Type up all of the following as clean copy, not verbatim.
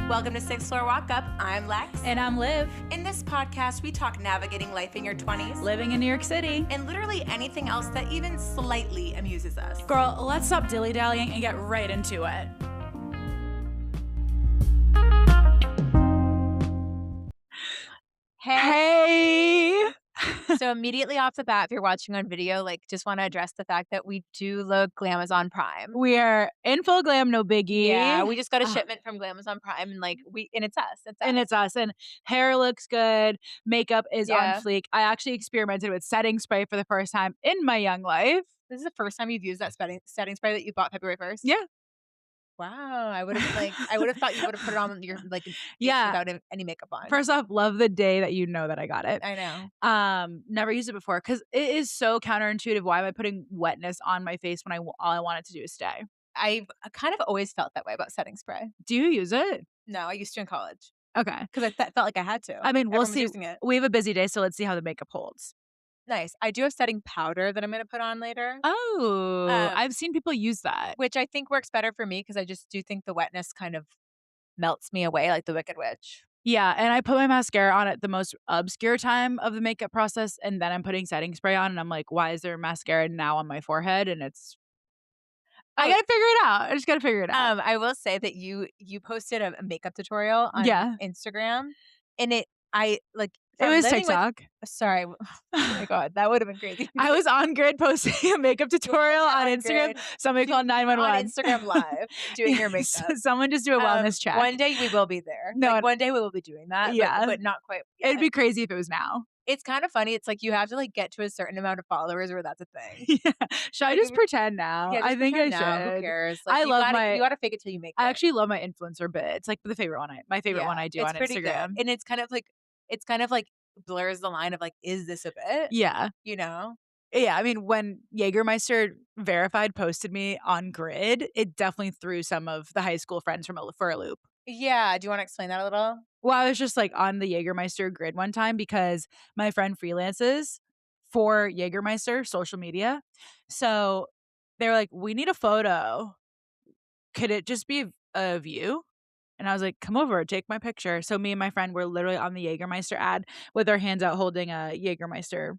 Welcome to Sixth Floor Walk Up. I'm Lex. And I'm Liv. In this podcast, we talk navigating life in your 20s, Living in New York City, and literally anything else that even slightly amuses us. Girl, let's stop dilly-dallying and get right into it. Hey! So immediately off the bat, if you're watching on video, just want to address the fact that we do look Glamazon Prime. We are in full glam, no biggie. Yeah, we just got a shipment from Glamazon Prime, and it's us. It's us. And hair looks good. Makeup is on fleek. I actually experimented with setting spray for the first time in my young life. This is the first time you've used that setting spray that you bought February 1st? Yeah. Wow, I would have thought you would have put it on your without any makeup on. First off, love the day that you know that I got it. I know. Never used it before because it is so counterintuitive. Why am I putting wetness on my face when all I want it to do is stay? I've kind of always felt that way about setting spray. Do you use it? No, I used to in college. Okay, because I felt like I had to. I mean, we'll see. We have a busy day, so let's see how the makeup holds. Nice. I do have setting powder that I'm going to put on later. Oh, I've seen people use that. Which I think works better for me because I just do think the wetness kind of melts me away like the Wicked Witch. Yeah, and I put my mascara on at the most obscure time of the makeup process, and then I'm putting setting spray on, and I'm like, why is there mascara now on my forehead? And I gotta figure it out. I just gotta figure it out. I will say that you posted a makeup tutorial on Instagram, and it was TikTok. Sorry. Oh my God. That would have been crazy. I was on Grid posting a makeup tutorial on Instagram. Grid. Somebody called 911. On Instagram Live doing your makeup. Someone just do a wellness check. One day we will be there. No, one day we will be doing that. Yeah. But not quite yet. It'd be crazy if it was now. It's kind of funny. It's like you have to get to a certain amount of followers where that's a thing. Yeah. Should I just pretend now? Yeah, I think I should. Who cares? I love you gotta fake it till you make it. I actually love my influencer bit. It's like my favorite one I do on Instagram. Good. And it's kind of like blurs the line of is this a bit? Yeah. You know? Yeah, I mean, when Jägermeister Verified posted me on Grid, it definitely threw some of the high school friends for a loop. Yeah. Do you want to explain that a little? Well, I was just on the Jägermeister Grid one time because my friend freelances for Jägermeister social media. So they were like, we need a photo. Could it just be of you? And I was like, come over, take my picture. So me and my friend were literally on the Jägermeister ad with our hands out holding a Jägermeister.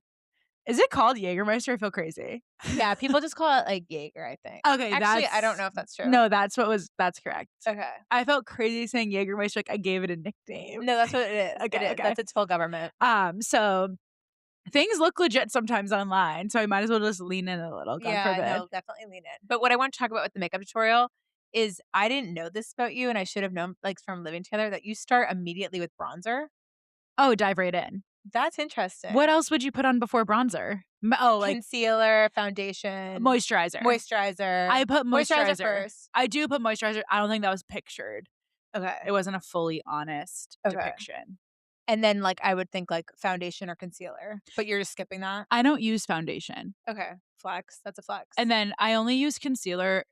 Is it called Jägermeister? I feel crazy. Yeah, people just call it Jaeger, I think. Okay, actually, I don't know if that's true. No, that's correct. Okay. I felt crazy saying Jägermeister, I gave it a nickname. No, that's what it is. Okay. That's its full government. So things look legit sometimes online, so I might as well just lean in a little. God forbid. No, definitely lean in. But what I want to talk about with the makeup tutorial is I didn't know this about you, and I should have known, from living together, that you start immediately with bronzer. Oh, dive right in. That's interesting. What else would you put on before bronzer? Concealer, foundation, moisturizer. I put moisturizer first. I do put moisturizer. I don't think that was pictured. Okay, it wasn't a fully honest depiction. And then I would think foundation or concealer, but you're just skipping that. I don't use foundation. Okay, flex. That's a flex. And then I only use concealer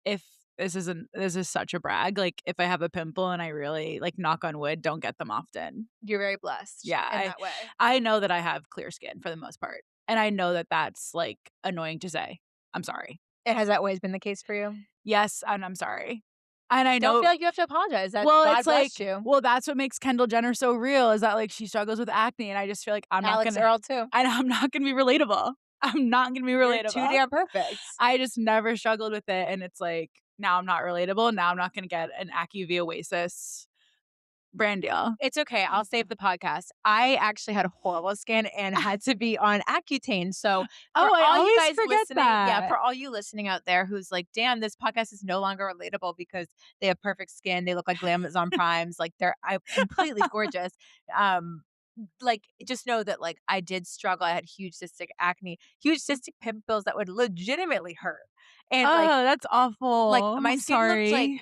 if this is such a brag. If I have a pimple and I really knock on wood, don't get them often. You're very blessed. Yeah, in that way. I know that I have clear skin for the most part, and I know that that's annoying to say. I'm sorry. Has that always been the case for you? Yes, and I'm sorry. And I know. Don't feel like you have to apologize. God blessed you. Well, that's what makes Kendall Jenner so real. Is that she struggles with acne, and I just feel like Alex Earl too. And I'm not gonna be relatable. I'm not gonna be relatable. You're too damn perfect. I just never struggled with it, and it's now I'm not relatable. Now I'm not gonna get an AccuV Oasis brand deal. It's okay. I'll save the podcast. I actually had a horrible skin and had to be on Accutane. So I always forget that. Yeah, for all you listening out there who's damn, this podcast is no longer relatable because they have perfect skin. They look like Glamazon Primes. They're completely gorgeous. Just know that I did struggle. I had huge cystic acne, huge cystic pimples that would legitimately hurt. And that's awful. My skin looked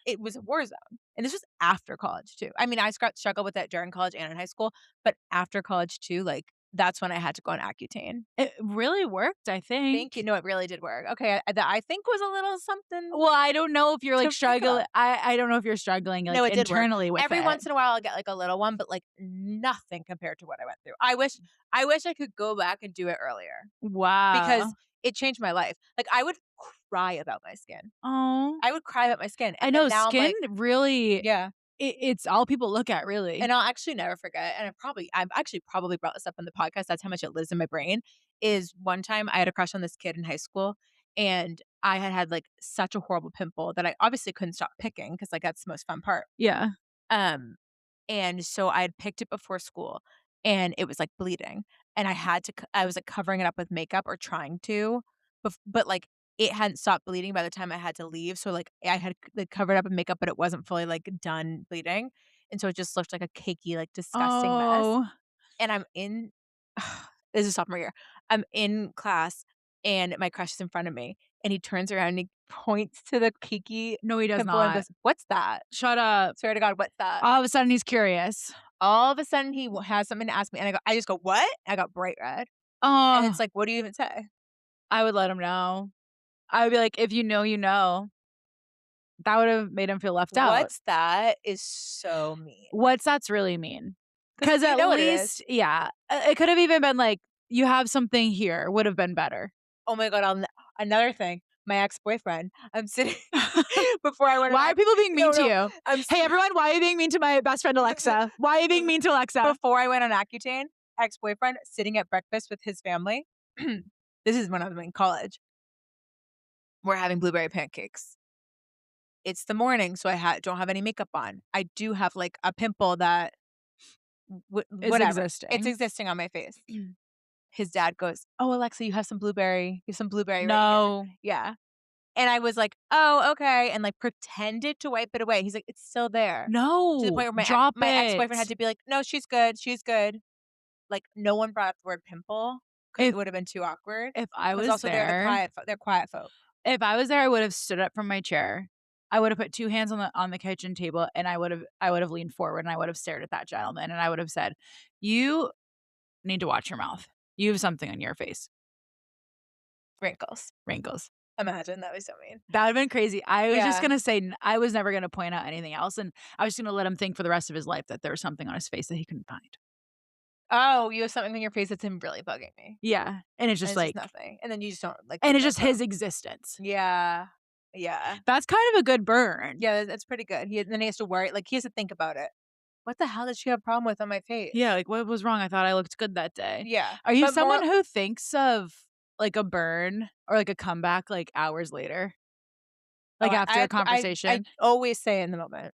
it was a war zone. And this was after college too. I mean, I struggled with that during college and in high school, but after college too, that's when I had to go on Accutane. It really worked, I think. Thank you. No, it really did work. Okay, that I think was a little something. Well, I don't know if you're struggling. I don't know if you're struggling no, it internally did with every it. once in a while I'll get a little one, but nothing compared to what I went through. I wish I could go back and do it earlier. Wow. Because it changed my life. Like, I would cry about my skin. Oh, I would cry about my skin, I and then know now I'm skin like really yeah, it's all people look at, really. and I'll actually never forget, and I've actually probably brought this up on the podcast, that's how much it lives in my brain, is one time I had a crush on this kid in high school, and I had, like, such a horrible pimple that I obviously couldn't stop picking because like, that's the most fun part. Yeah. Um, and so I had picked it before school, and it was, like, bleeding, and I was, like, covering it up with makeup or trying to, but, like, it hadn't stopped bleeding by the time I had to leave, so, like, I had, like, covered up with makeup, but it wasn't fully, like, done bleeding, and so it just looked like a cakey, like, disgusting mess, Oh, and I'm in this is sophomore year. I'm in class, and my crush is in front of me, and he turns around and he points to the cakey no, he does pimple and not. goes, "What's that?" Shut up. Swear to God, "What's that?" All of a sudden, he's curious. All of a sudden, he has something to ask me, and I just go, "What?" I got bright red, and it's Oh, like, "What do you even say?" I would let him know. I would be like, "If you know, you know." That would've made him feel left out. "What's that?" is so mean What's that's really mean? because Because you at know what it is. least yeah, it could've even been like, "You have something here," would've been better. Oh my God, another thing, my ex-boyfriend, I'm sitting before I went on Why are people being mean no, to no, you? I'm Hey, s everyone, why are you being mean to my best friend Alexa? Why are you being mean to Alexa? before I went on Accutane, ex-boyfriend sitting at breakfast with his family. This is when I was in college. We're having blueberry pancakes. It's the morning, so don't have any makeup on. I do have, like, a pimple that Is whatever. It's existing. existing on my face. His dad goes, "Oh, Alexa, you have some blueberry right here." No. Yeah. And I was like, "Oh, okay," and, like, pretended to wipe it away. He's like, "It's still there." To the No. point where Drop my ex-boyfriend had it. to be like, "No, she's good, she's good." Like, no one brought up the word pimple because it If would've been too awkward. if I Because was also there they're quiet folk. if I was there, I would've stood up from my chair. I would've put 2 hands on the kitchen table, and I would've leaned forward, and I would've stared at that gentleman, and I would've said, "You need to watch your mouth. You have something on your face. Wrinkles. Wrinkles." Imagine, that was so mean. That would've been crazy. I was just Yeah. gonna say I was never gonna point out anything else, and I was just gonna let him think for the rest of his life that there was something on his face that he couldn't find. "Oh, you have something on your face that's been really bugging me." Yeah, and it's And just it's just like nothing. And then you just don't, like, and think it's about just so his existence. yeah. Yeah. That's kind of a good burn. Yeah, that's pretty good. Then he has to worry like, he has to think about it. "What the hell did she have a problem with on my Yeah, face?" like, "What was wrong? I thought I looked good that day." Yeah. Are you But someone more who thinks of, like, a burn or, like, a comeback, like, hours later? oh, Like, after a I conversation? always say it in the moment.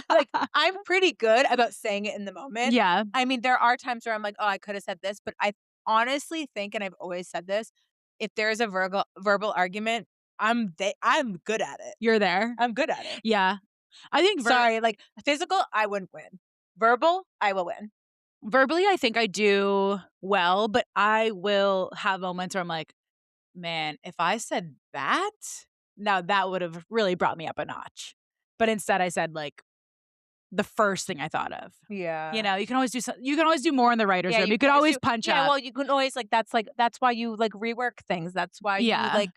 Like, I'm pretty good about saying it in the moment. Yeah, I mean, there are times where I'm like, "Oh, I coulda said this," but I honestly think, and I've always said this, if there is a verbal argument, I'm good at it. you're there. I'm good at it. Yeah. I think Sorry, like, physical, I wouldn't win. Verbal, I will win. verbally, I think I do well, but I will have moments where I'm like, "Man, if I said that, now that would've really brought me up a notch." But instead, I said, like, the first thing I thought of. You Yeah. know, you can always do more in the writer's Yeah, room. you You can could always always do punch yeah, up. well, you can always that's why you, like, rework things. That's why you, Yeah, like,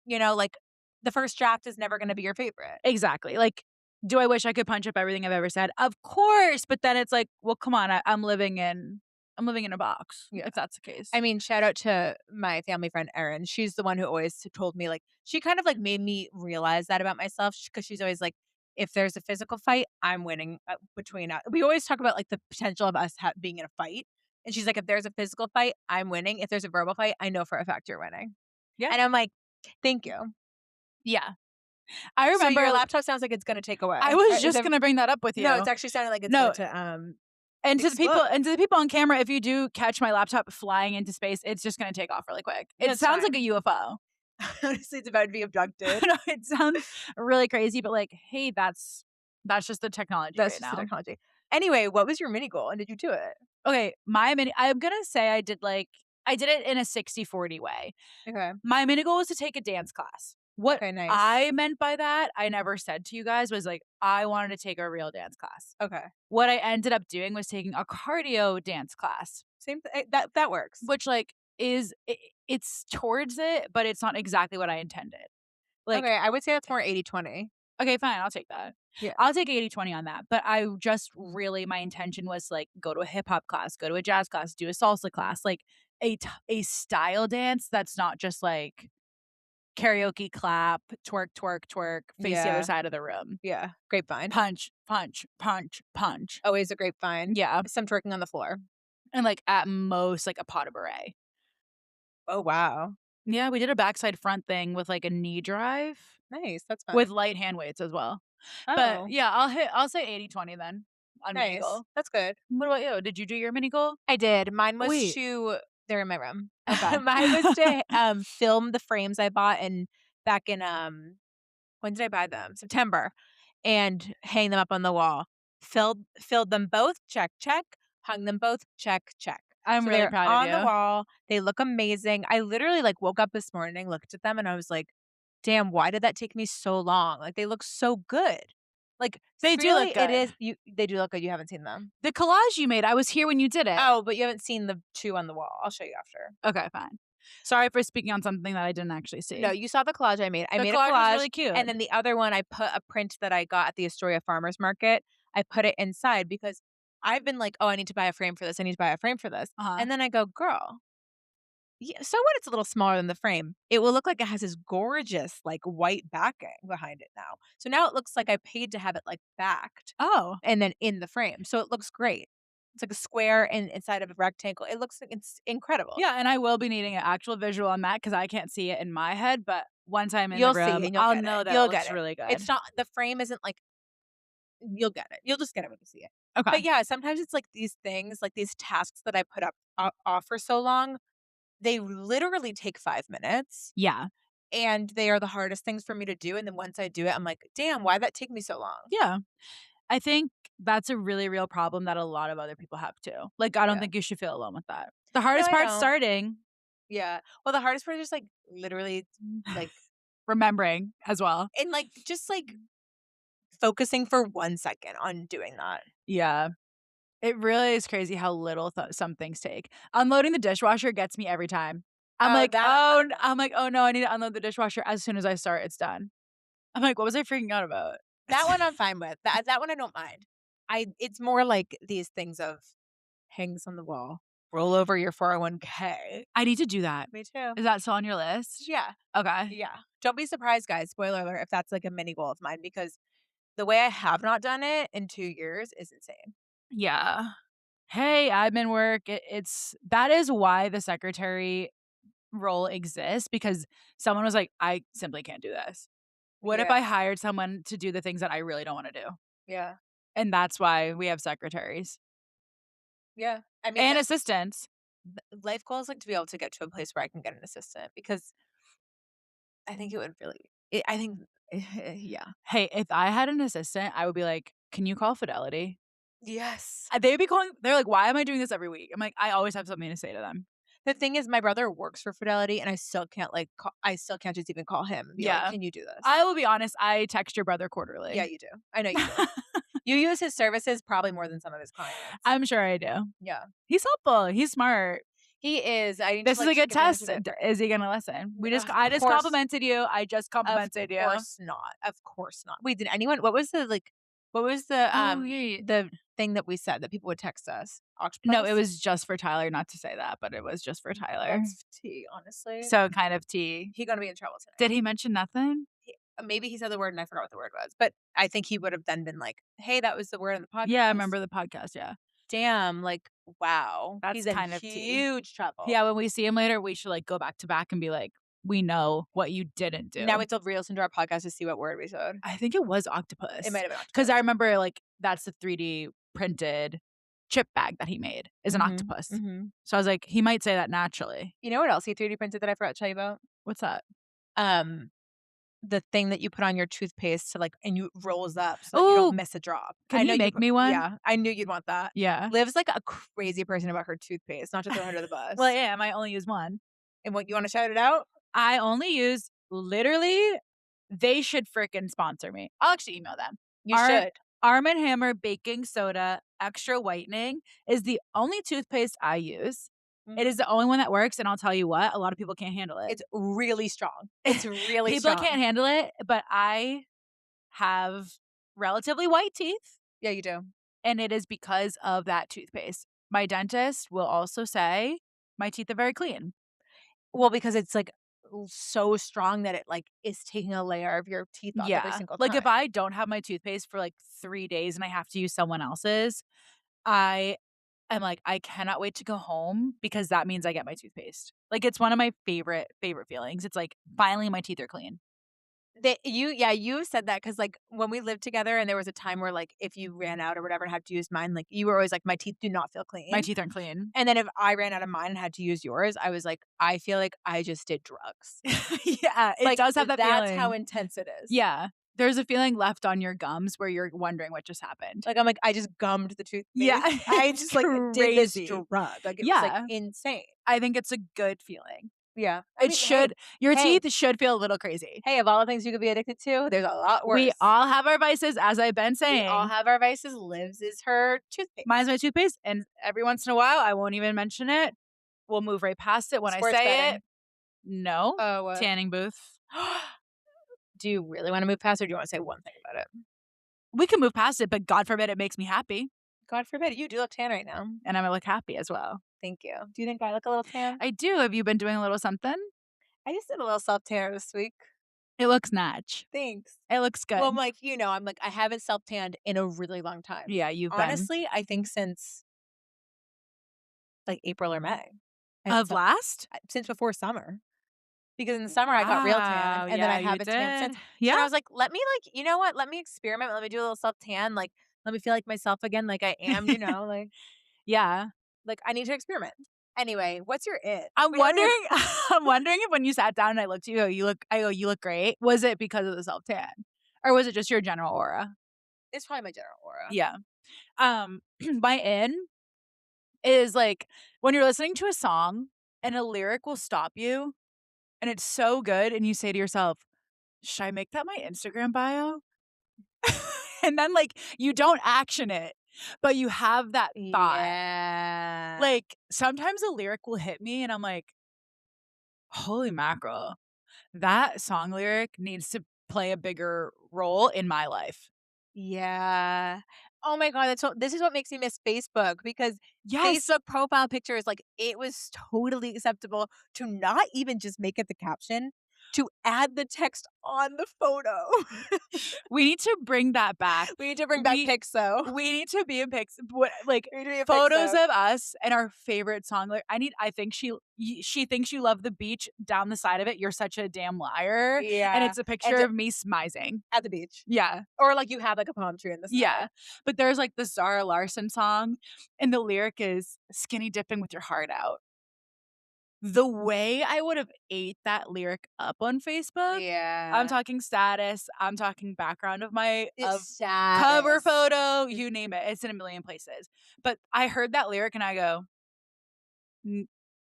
like, the first draft is never gonna be your favorite. exactly. Like, do I wish I could punch up everything I've ever said? Of course, but then it's like, well, come on, I'm living in a box, Yeah. if that's the case. I mean, shout out to my family friend Erin. She's the one who always told me, like, she kind of like made me realize that about myself because she's always like, if there's a physical fight, I'm winning between us. We always talk about like the potential of us being in a fight. And she's like, if there's a physical fight, I'm winning. If there's a verbal fight, I know for a fact you're winning. Yeah. And I'm like, thank you. Yeah. I So your remember laptop sounds like it's going to take away. I Or was is just it, gonna bring that up with no, you. it's actually sounding like it's No, about to and explode. to the people on camera, if you do catch my laptop flying into space, it's just gonna take off really quick. It That's sounds like a fine. UFO. Honestly, it's about to be abducted. No, it sounds really crazy, but like, hey, that's just the technology That's right just the now. technology. Anyway, what was your mini goal and did you do it? Okay, my mini I'm gonna say I did it in a 60/40 way. Okay. My mini goal was to take a dance class. What Okay, nice. I meant by that, I never said to you guys, was like, I wanted to take a real dance class. Okay. What I ended up doing was taking a cardio dance class, Same that works. which, like, it's towards it, but it's not exactly what I intended. Like, Okay, I would say that's more 80/20. okay, fine, I'll take that. Yeah. I'll take 80/20 on that, but I just really my intention was, like, go to a hip hop class, go to a jazz class, do a salsa class, like, a style dance that's not just like karaoke clap, twerk, twerk, twerk, face the other Yeah. side of the room. Yeah. Grapevine. Punch, punch, punch, punch. Always a grapevine. Yeah. Some twerking on the floor. And like at most like a pot of beret. Oh, wow. Yeah, we did a backside front thing with like a knee drive Nice. That's with fun. light hand weights as well. But Oh, yeah, I'll say 80-20 then on mini nice. goal. That's good. What about you? Did you do your mini goal? I did. Mine was Wait. to they're in my room. Okay. Mine was to, film the frames I bought back in, when did I buy them? September, and hang them up on the wall. Filled them both, check, check. Hung them both, check, check. I'm So really they're proud of on the you. wall. They look amazing. I literally, like, woke up this morning, looked at them, and I was like, "Damn, why did that take me so long?" Like, they look so good. Like, They do look really, it good. is they do look good. You haven't seen them. The collage you made, I was here when you did it. Oh, but you haven't seen the 2 on the wall. I'll show you after. Okay, fine. Sorry for speaking on something that I didn't actually No, see. you saw the collage I made. I The made a collage was collage, really cute. and then the other one, I put a print that I got at the Astoria Farmers Market. I put it inside because I've been like, "Oh, I need to buy a frame for this. I need to buy a frame for this." Uh-huh. And then I go, "Girl, yeah, so what? It's a little smaller than the frame. It will look like it has this gorgeous, like, white backing behind it now. So now it looks like I paid to have it, like, backed Oh. and then in the frame. So it looks great. It's like a square and inside of a rectangle. It looks like it's incredible. Yeah, and I will be needing an actual visual on that because I can't see it in my head, but once I'm in the You'll see room, and you'll I'll get know it. that it You'll get looks it. really good. It's not the frame isn't like you'll get it. You'll just get it when you see it. Okay. But yeah, sometimes it's like these things, like these tasks that I put up off for so long, they literally take 5 minutes Yeah. and they are the hardest things for me to do. And then once I do it, I'm like, damn, why'd that take me so long? Yeah. I think that's a really real problem that a lot of other people have too. Like, I don't Yeah. think you should feel alone with that. The No, hardest I part's don't. starting, Yeah. Well, the hardest part is just like literally like remembering as well. and like just like focusing for 1 second on doing that. Yeah. It really is crazy how little some things take. Unloading the dishwasher gets me every time. Oh, that I'm like, "Oh, no, I need to unload the dishwasher as soon as I start, it's done." I'm like, "What was I freaking out about?" that one I'm fine with. That one I don't mind. It's more like these things of hangs on the wall. Roll over your 401k. I need to do that. Me too. Is that still on your list? Yeah. Okay. Yeah. Don't be surprised, guys. Spoiler alert, if that's like a mini goal of mine, because the way I have not done it in 2 years is insane. Yeah. Hey, admin work, it's that is why the secretary role exists because someone was like, "I simply can't do this." What if Yeah. I hired someone to do the things that I really don't wanna do? Yeah. And that's why we have secretaries Yeah. I mean, and assistants. life goal is like to be able to get to a place where I can get an assistant because I think it would really, I think, yeah. Hey, if I had an assistant, I would be like, "Can you call Fidelity?" Yes. They'd be calling they're like, "Why am I doing this every week?" I'm like, "I always have something to say to them." The thing is, my brother works for Fidelity, and I still can't I still can't just even call him and be like, Yeah. "Can you do this?" I will be honest, I text your brother Yeah, quarterly. you do. I know you do. You use his services probably more than some of his clients. I'm sure I do. Yeah, He's helpful, he's smart. he is. I need to This is like a good take advantage test. of it. Is he gonna listen? Of I just course, complimented you. I just complimented of you. course not. Of course not. Wait, did anyone? What was the like? What was Oh, yeah. the thing that we said that people would text us? No, it Octopus. was just for Tyler, not to say that, but it was just for Tyler. That's tea, honestly. So kind of tea. He gonna be in trouble Did tonight. he mention nothing? Maybe he said the word and I forgot what the word was, but I think he would have then been like, "Hey, that was the word in the Yeah, I podcast." remember the podcast, yeah. Damn, like, wow. That's He's in kind of tea. huge trouble. Yeah, when we see him later, we should, like, go back to back and be like, "We know what you didn't do." Now we have to re-listen to our podcast to see what word we said. I think it was It octopus. might have been Because I octopus. remember, like, that's the 3D printed chip bag that he made is an Mhm, octopus. mhm. So I was like, he might say that naturally. You know what else he 3D printed that I forgot to tell you about? What's that? Um, the thing that you put on your toothpaste to, like and you it rolls up so that you don't Oh, miss a drop. can I know he you make me one? yeah, I knew you'd want that. Yeah. Liv's like a crazy person about her toothpaste, not to throw her under the Well, I bus. am. I only use one. And what you wanna shout it out? I only use literally, they should fricking sponsor me. I'll actually email them. You should. Arm& Hammer baking soda extra whitening is the only toothpaste I use. It is Mhm. the only one that works, and I'll tell you what, a lot of people can't handle it. It's really strong. It's really People strong. can't handle it, but I have relatively white teeth, Yeah, you do. and it is because of that toothpaste. My dentist will also say My teeth are very clean. Well, because it's, like, so strong that it, like, is taking a layer of your teeth off every Yeah. single Like, if time. I don't have my toothpaste for, like, 3 days and I have to use someone else's, I am like, I cannot wait to go home because that means I get my toothpaste. Like, it's one of my favorite feelings. It's like, finally my teeth are clean. You said that because like, when we lived together and there was a time where, like, if you ran out or whatever and had to use mine, like, you were always like, "My teeth do not feel My clean." teeth aren't clean. And then if I ran out of mine and had to use yours, I was like, "I feel like I just did drugs." Yeah, it Like, does have that that's how feeling. intense it is. Yeah. There's a feeling left on your gums where you're wondering what just happened. Like, I'm like, "I just gummed the Yeah, toothpaste." I it's just, like, did this crazy. drug. Like, it was, like, Yeah, insane. I think it's a good feeling. Yeah. I It mean, hey, should your hey, teeth should feel a little crazy. hey, of all the things you could be addicted to, there's a lot We worse. all have our vices, as I've been We all saying. have our vices. Liv's is her Mine's toothpaste. my toothpaste, and every once in a while, I won't even mention it. We'll move right past it when I Sports say it. betting. No, Oh, what? tanning booth. Do you really wanna move past or do you wanna say one thing about it? We can move past it, but God forbid it makes me happy, God forbid, you do look tan right now. and I'm, look happy as well. Thank you. Do you think I look a little tan? I do. Have you been doing a little something? I just did a little self-tanner this week. It looks natch. Thanks. It looks Well, good. I'm like, I'm like, I haven't self-tanned in a really long time. Yeah, you've been. Honestly, I think since, like, April or May. I haven't Of self last? since before summer. Because in the summer, I got real tan, Wow, and then I yeah, you haven't tanned did. since. So then Yeah. I was like, "Let me, like, you know what? Let me experiment, let me do a little self-tan, like, let me feel like myself again, like I am, Yeah. like, I need to experiment." Anyway, what's your it? I'm We haven't even wondering I'm wondering if when you sat down and I looked at you, I go, "You look great." Was it because of the self-tan? Or was it just your general aura? it's probably my general aura. Yeah. My in is, like, when you're listening to a song and a lyric will stop you, and it's so good, and you say to yourself, "Should I make that my Instagram bio?" And then, like, you don't action it, but you have that thought. Yeah. Like, sometimes a lyric will hit me and I'm like, "Holy mackerel. That song lyric needs to play a bigger role in my life." Yeah. Oh my god, this is what makes me miss Facebook because Yes. Facebook profile pictures, like, it was totally acceptable to not even just make it the caption, to add the text on the photo. We need to bring that back. We need to bring back We Pixo. we need to be in what like, We need to be a photos Pixo. of us and our favorite song lyric. I think she thinks you love the beach down the side of it. You're such a damn liar, and Yeah. it's a And picture of me smizing. at the beach. Yeah. Or, like, you have, like, a palm tree in the Yeah. sky. But there's, like, the Zara Larsson song, and the lyric is "skinny dipping with your heart out." The way I would have ate that lyric up on Facebook, I'm Yeah. talking status, I'm talking background of my It's of cover status. photo, you name it, it's in a million places. But I heard that lyric and I go, "N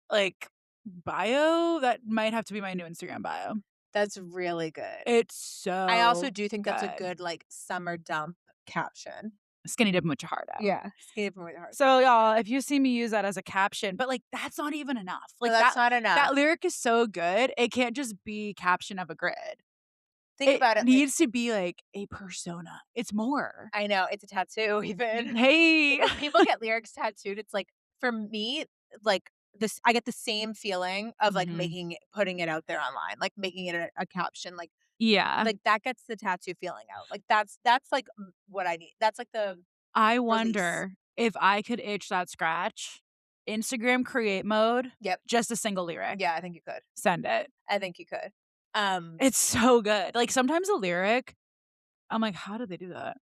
like, bio? That might have to be my new Instagram bio." That's really good. It's I also so do think that's a good. good, like, summer dump caption. Skinny dipping with your heart out. Yeah. Skate from the heart. So, y'all, if you see me use that as a caption, but, like, that's not even enough. No, Like, that's that not enough. that lyric is so good, it can't just be caption of a grid. Think It about it, like needs to be, like, a persona. It's more. I know, it's a tattoo even. Hey. When people get lyrics tattooed, it's like for me, like, this I get the same feeling of, like, Mhm. putting it out there online, like, making it a caption, Yeah. like, that gets the tattoo feeling out. Like, that's, like, what I need. That's, like, the I release. wonder if I could itch that scratch, Instagram create mode, Yep. just a single lyric. Yeah, I think you could. Send it. I think you could. Um, It's so good. Like, sometimes a lyric, I'm like, "How did they do that?"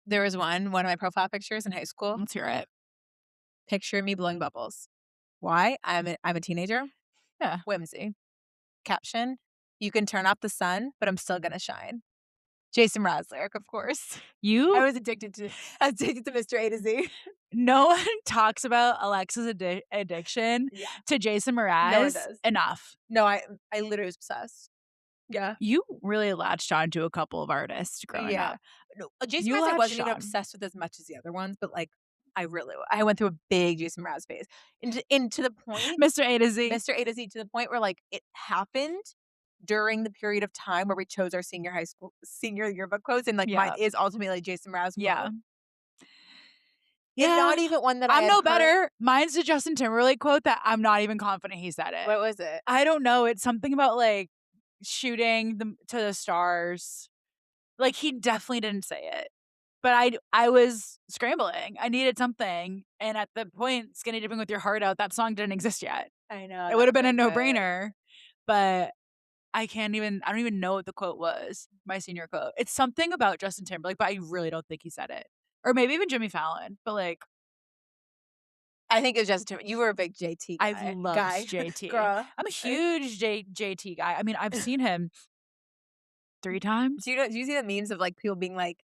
there was one of my profile pictures in high school, Let's hear it. picture me blowing bubbles. Why? I'm a teenager. Yeah. Whimsy. Caption, "You can turn off the sun, but I'm still gonna shine." Jason Mraz lyric, of course. I You was addicted to Mr. A to Z. No one talks about Alexa's addiction Yeah, to Jason no one Mraz does. enough. No, I literally was obsessed. Yeah. You really latched on to a couple of artists growing Yeah. up. No, Jason You Mraz I latched wasn't even on. obsessed with as much as the other ones, but, like, I went through a big Jason Mraz phase. And to the point Mr. A to Z. Mr. A to Z, to the point where, like, it happened during the period of time where we chose our senior yearbook quotes, and, like, mine Yeah. is ultimately Jason Mraz Yeah. quote. And Yeah. not even one that I I'm had no heard. better. Mine's a Justin Timberlake quote that I'm not even confident he said it. What was it? I don't know. It's something about, like, shooting them to the stars. Like, he definitely didn't say it. But I was scrambling. I needed something, and at the point, Skinny Dipping with Your Heart Out, that song didn't exist yet. I know, It that would have would've been a been good. no-brainer, but I don't even know what the quote was, my senior quote. It's something about Justin Timberlake, but I really don't think he said it. Or maybe even Jimmy Fallon, but, like, I think it was Justin Timber you were a big JT I've loved guy, JT. girl. I'm a I huge JT guy. I mean, I've seen him 3 times. do you see the memes of, like, people being like,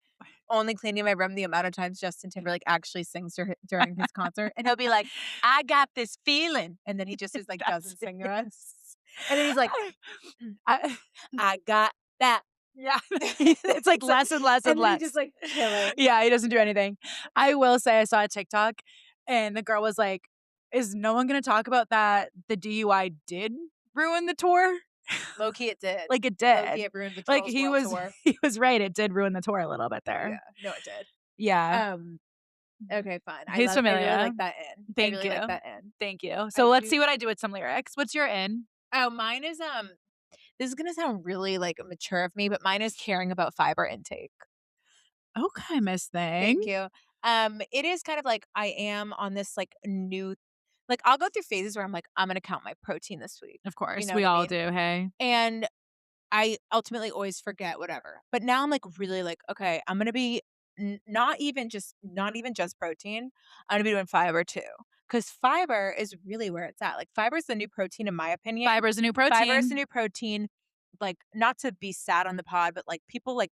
"Only cleaning my room the amount of times Justin Timberlake actually sings during his concert," and he'll be like, "I got this feeling," and then he just is like, That's doesn't it. sing the rest, and then he's like, I "I got that." yeah, it's like It's like less and less and and then he's just, less. like, chilling. Yeah, he doesn't do anything. I will say I saw a TikTok and the girl was like, "Is no one gonna talk about that the DUI did ruin the tour?" Low key, it did. Like, it Low key, did. it ruined the Like, Trolls World Tour. he was right, it did ruin the tour a little bit Yeah, there. no, it did. Yeah. Um, okay, fine. He's I really familiar. like that in. I Thank really like you. that in. Thank you. I So let's do see what I do with some lyrics. What's your in? oh, mine is, this is gonna sound really, like, mature of me, but mine is caring about fiber intake. Okay, Miss Thing. Thank you. It is kind of like I am on this, like, new like, I'll go through phases where I'm like, "I'm gonna count my protein this week." Of You course, know we what I all mean? do, hey? And I ultimately always forget whatever. But now I'm, like, really like, "Okay, I'm gonna be not even just protein, I'm gonna be doing fiber too, because fiber is really where it's at. Like, fiber is the new protein in my opinion. Fiber's a new Fiber is the protein. new protein, like, not to be sad on the pod, but, like, people, like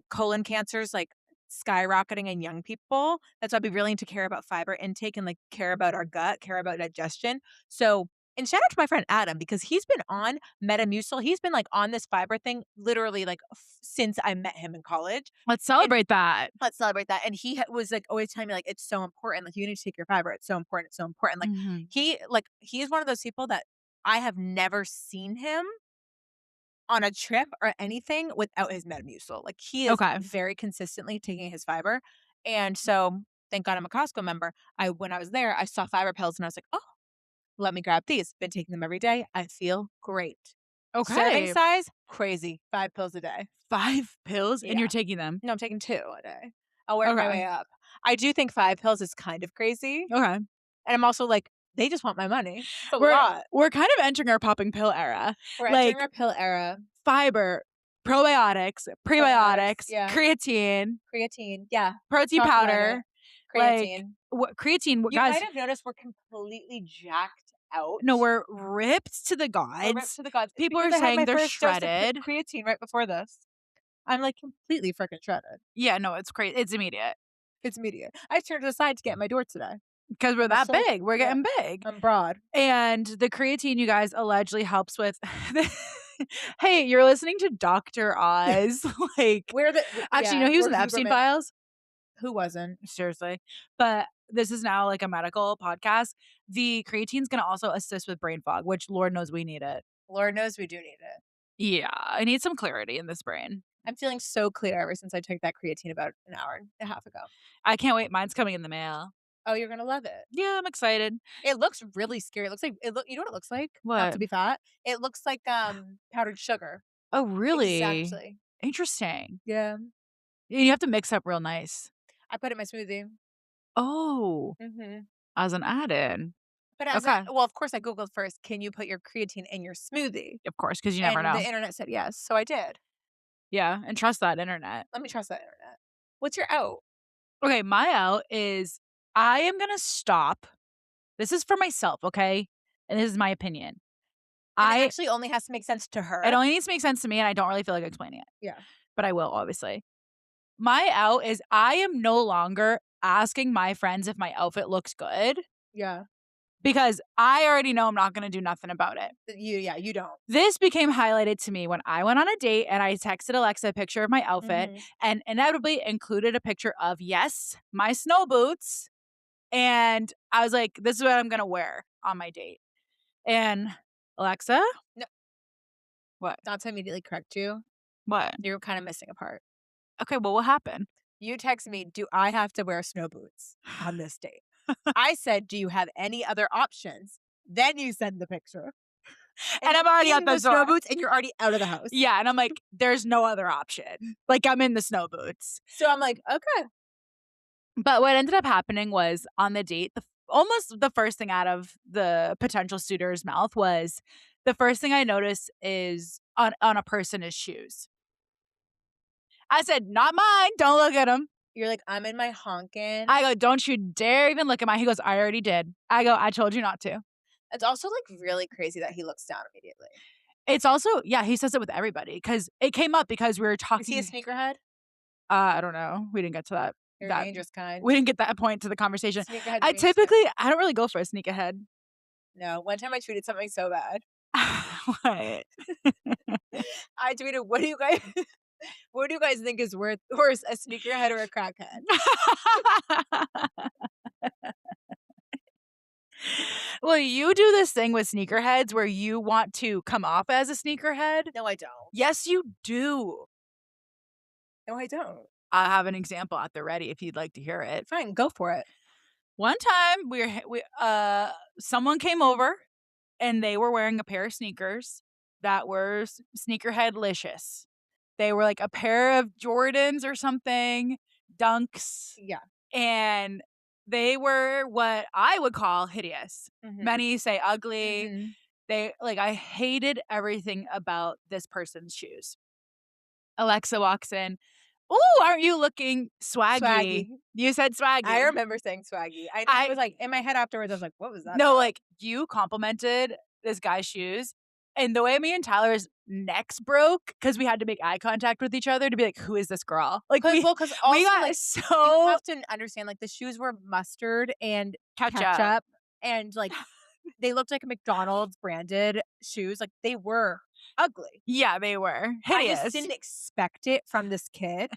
colon cancers, like, skyrocketing in young people. That's why we really need to care about fiber intake and, like, care about our gut, care about digestion. So and shout out to my friend Adam because he's been on Metamucil. He's been, like, on this fiber thing literally, like, since I met him in college, Let's and celebrate that. let's celebrate that, and he was, like, always telling me, like, "It's so important, like, you need to take your fiber, it's so important, it's so important." Mhm. He is one of those people that I have never seen him on a trip or anything without his Metamucil. Like, he is Okay. very consistently taking his fiber, and so, thank God I'm a Costco member. When I was there, I saw fiber pills and I was like, "Oh, let me grab these." Been taking them every day. I feel great. Serving Okay. size, crazy. 5 pills a day. 5 pills and Yeah. you're taking them. No, I'm taking 2 a day. I'll work my Okay. way up. I do think 5 pills is kind of crazy, Okay. and I'm also like, they just want my money. It's a We're lot. we're kind of entering our popping pill era. We're entering Like, our pill era. fiber, probiotics, Probiotics, prebiotics, yeah. creatine, Creatine, yeah. protein Talked about it. powder, like, Creatine. what creatine, You guys, might have noticed we're completely jacked out. no, we're ripped to the We're ripped gods. to the gods. It's People because are I had saying my they're first dose of shredded. creatine right before this. I'm, like, completely freaking shredded. Yeah, no, it's crazy. It's immediate It's immediate. I turned to the side to get my door today. because 'cause we're My that big. shoulders, We're yeah. getting big. I'm broad. And the creatine, you guys, allegedly helps with Hey, you're listening to Dr. Oz. Like, We're the actually, you know, he was we're in the Epstein Huberman. files. Who wasn't? Seriously. But this is now like a medical podcast. The creatine's gonna also assist with brain fog, which Lord knows we need it. Lord knows we do need it. Yeah, I need some clarity in this brain. I'm feeling so clear ever since I took that creatine about an hour and a half ago. I can't wait. Mine's coming in the mail. Oh, you're gonna love it. Yeah, I'm excited. It looks really scary. It looks like you know what it looks like? Not What? to be fat. It looks like, powdered sugar. Oh, really? Exactly. Interesting. Yeah. You have to mix up real nice. I put it in my smoothie. Oh, Mhm. as an add-in. But as a Okay. well, of course, I Googled first, "Can you put your creatine in your smoothie?" Of course, because you never And the know. internet said yes, so I did. Yeah, and trust that internet. Let me trust that internet. What's your out? Okay, my out is I am gonna stop. This is for myself, okay? And this is my opinion. And it I actually only has to make sense to It her. only needs to make sense to me, and I don't really feel like explaining it, Yeah. but I will, obviously. My out is I am no longer asking my friends if my outfit looks good Yeah. because I already know I'm not gonna do nothing about it. You don't. This became highlighted to me when I went on a date and I texted Alexa a picture of my outfit Mhm. and inevitably included a picture of, yes, my snow boots. And I was like, this is what I'm gonna wear on my date. And Alexa, No, what? not to immediately correct you, What? you're kinda missing a part. Okay, well, what happened? You text me, "Do I have to wear snow boots on this date?" I said, "Do you have any other options?" Then you send the picture, and And I'm I'm already out in the the snow door. boots, and you're already out of the house. Yeah, and I'm like, "There's no other option." Like, I'm in the snow boots. So I'm like, "Okay." But what ended up happening was on the date, almost the first thing out of the potential suitor's mouth was the first thing I noticed is on a person is shoes. I said, "Not mine. Don't look at them." You're like, "I'm in my honkin'." I go, "Don't you dare even look at mine." He goes, "I already did." I go, "I told you not to." It's also, like, really crazy that he looks down immediately. It's also yeah, he says it with everybody because it came up because we were Is he a talking. sneakerhead? I don't know. We didn't get to that. You're a That dangerous kind. we didn't get that point to the conversation. Sneakerheads are I dangerous kind. typically I don't really go for a sneak ahead. No, one time I tweeted something so bad. What? I tweeted, what do you guys think is worse, a sneakerhead or a crackhead?" Well, you do this thing with sneakerheads where you want to come off as a sneakerhead. No, I don't. Yes, you do. No, I don't. I have an example at the ready if you'd like to hear it. Fine, go for it. One time someone came over and they were wearing a pair of sneakers that were sneakerhead-licious. They were like a pair of Jordans or something, Dunks, Yeah. and they were what I would call hideous. Mhm. Many say ugly. Mhm. They like I hated everything about this person's shoes. Alexa walks in. "Ooh, aren't you looking swaggy?" Swaggy. You said I swaggy. remember saying swaggy. I I was like, in my head afterwards, I was like, "What was that No, about?" like, you complimented this guy's shoes, and the way me and Tyler's necks broke because we had to make eye contact with each other to be like, "Who is this girl?" Like, Because we also, got like, you so have to understand, like, the shoes were mustard and catch up. ketchup, and, like, they looked like McDonald's branded shoes, like, they were ugly. Yeah, they were I just hideous. didn't expect it from this kid.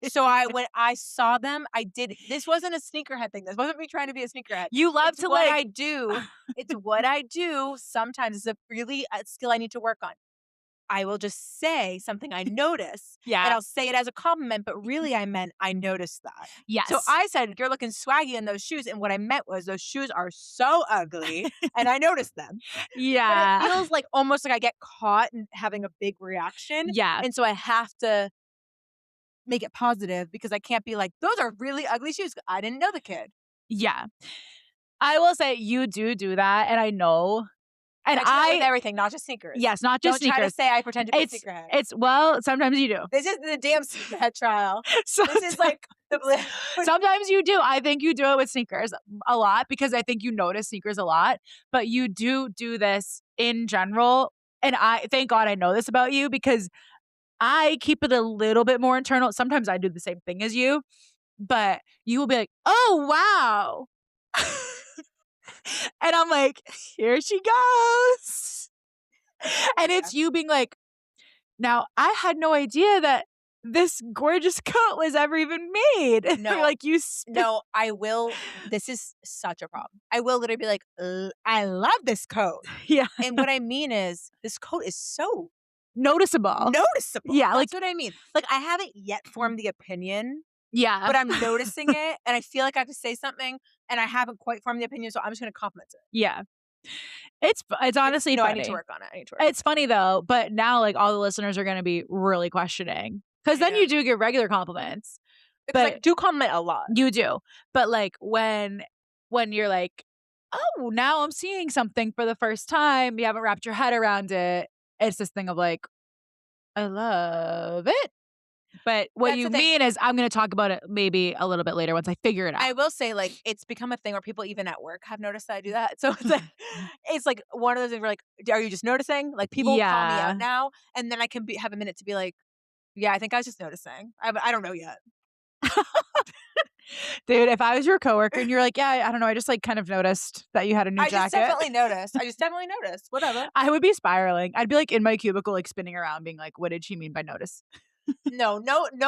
So when I saw them, I did this wasn't a sneakerhead thing. This wasn't me trying to be a sneakerhead. You love It's to, what like I do. It's what I do. Sometimes it's a skill I need to work on. I will just say something I notice, and Yeah. I'll say it as a compliment, but really I meant I noticed that. So Yes. I said, "You're looking swaggy in those shoes," and what I meant was those shoes are so ugly, and I noticed them. But it Yeah. feels like almost like I get caught in having a big reaction, Yeah. and so I have to make it positive because I can't be like, "Those are really ugly shoes." I didn't know the kid. Yeah. I will say you do that, and I know, and I do that with I everything, not just sneakers. yes, not just Don't try to sneakers. say I pretend to be a It's sneakerhead. it's well, sometimes you do. This is the damn sneakerhead trial. This is Someti like the sometimes you do. I think you do it with sneakers a lot because I think you notice sneakers a lot, but you do this in general, and I thank God I know this about you because I keep it a little bit more internal. Sometimes I do the same thing as you, but you will be like, "Oh, wow." And I'm like, "Here she goes." And yeah. it's you being like, "Now, I had no idea that this gorgeous coat was ever even made." No. Like, you No, I will this is such a problem. I will literally be like, I love this coat." yeah, And what I mean is, this coat is so noticeable. noticeable. Yeah, like That's what I mean. Like, I haven't yet formed the opinion, yeah, but I'm noticing it, and I feel like I have to say something, and I haven't quite formed the opinion, so I'm just gonna compliment it. yeah. It's It's honestly no, I need to funny. work on it. I need to work on It's funny though, but now, like, all the listeners are gonna be really questioning because it. I then know. you do get regular compliments, Because I but do compliment a lot. you do. But, like, when you're like, "Oh, now I'm seeing something for the first time," you haven't wrapped your head around it, it's this thing of like, "I love it." But what That's you the thing. mean is I'm gonna talk about it maybe a little bit later once I figure it out. I will say, like, it's become a thing where people even at work have noticed that I do that. So it's like one of those things where like, are you just noticing? Like people call me out Yeah. now, and then I can have a minute to be like, yeah, I think I was just noticing. I don't know yet. Dude, if I was your coworker and you're like, "Yeah, I don't know, I just, like, kind of noticed that you had a new I just jacket." definitely noticed. I just definitely noticed. Whatever. I would be spiraling. I'd be, like, in my cubicle, like, spinning around being like, "What did she mean by notice?" No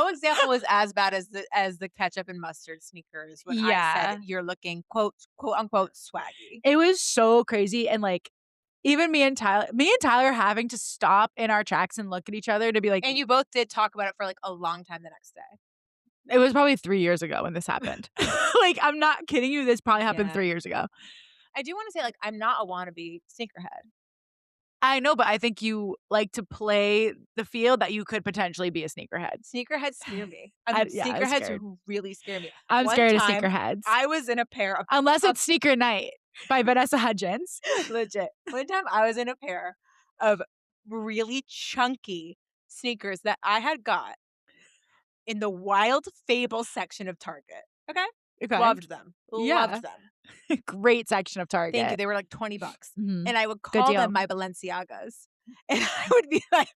example was as bad as the ketchup and mustard sneakers when I said Yeah. you're looking quote unquote swaggy. It was so crazy and, like, even me and Tyler having to stop in our tracks and look at each other to be like And you both did talk about it for like a long time the next day. It was probably 3 years ago when this happened. Like, I'm not kidding you, this probably happened Yeah. 3 years ago. I do wanna say, like, I'm not a wannabe sneakerhead. I know, but I think you like to play the field that you could potentially be a sneakerhead. Sneakerheads scare me. Yeah, I'm Sneakerheads scared. really scare me. I'm One scared of time, sneakerheads. I was in a pair Unless of it's Sneaker Night by Vanessa Hudgens. legit. One time I was in a pair of really chunky sneakers that I had got in the Wild Fable section of Target. Okay? Okay. Loved them. Yeah. Loved them. Great section of Thank you. Target. They were like $20. Mhm. And I would Good call them deal. my Balenciagas. And I would be like,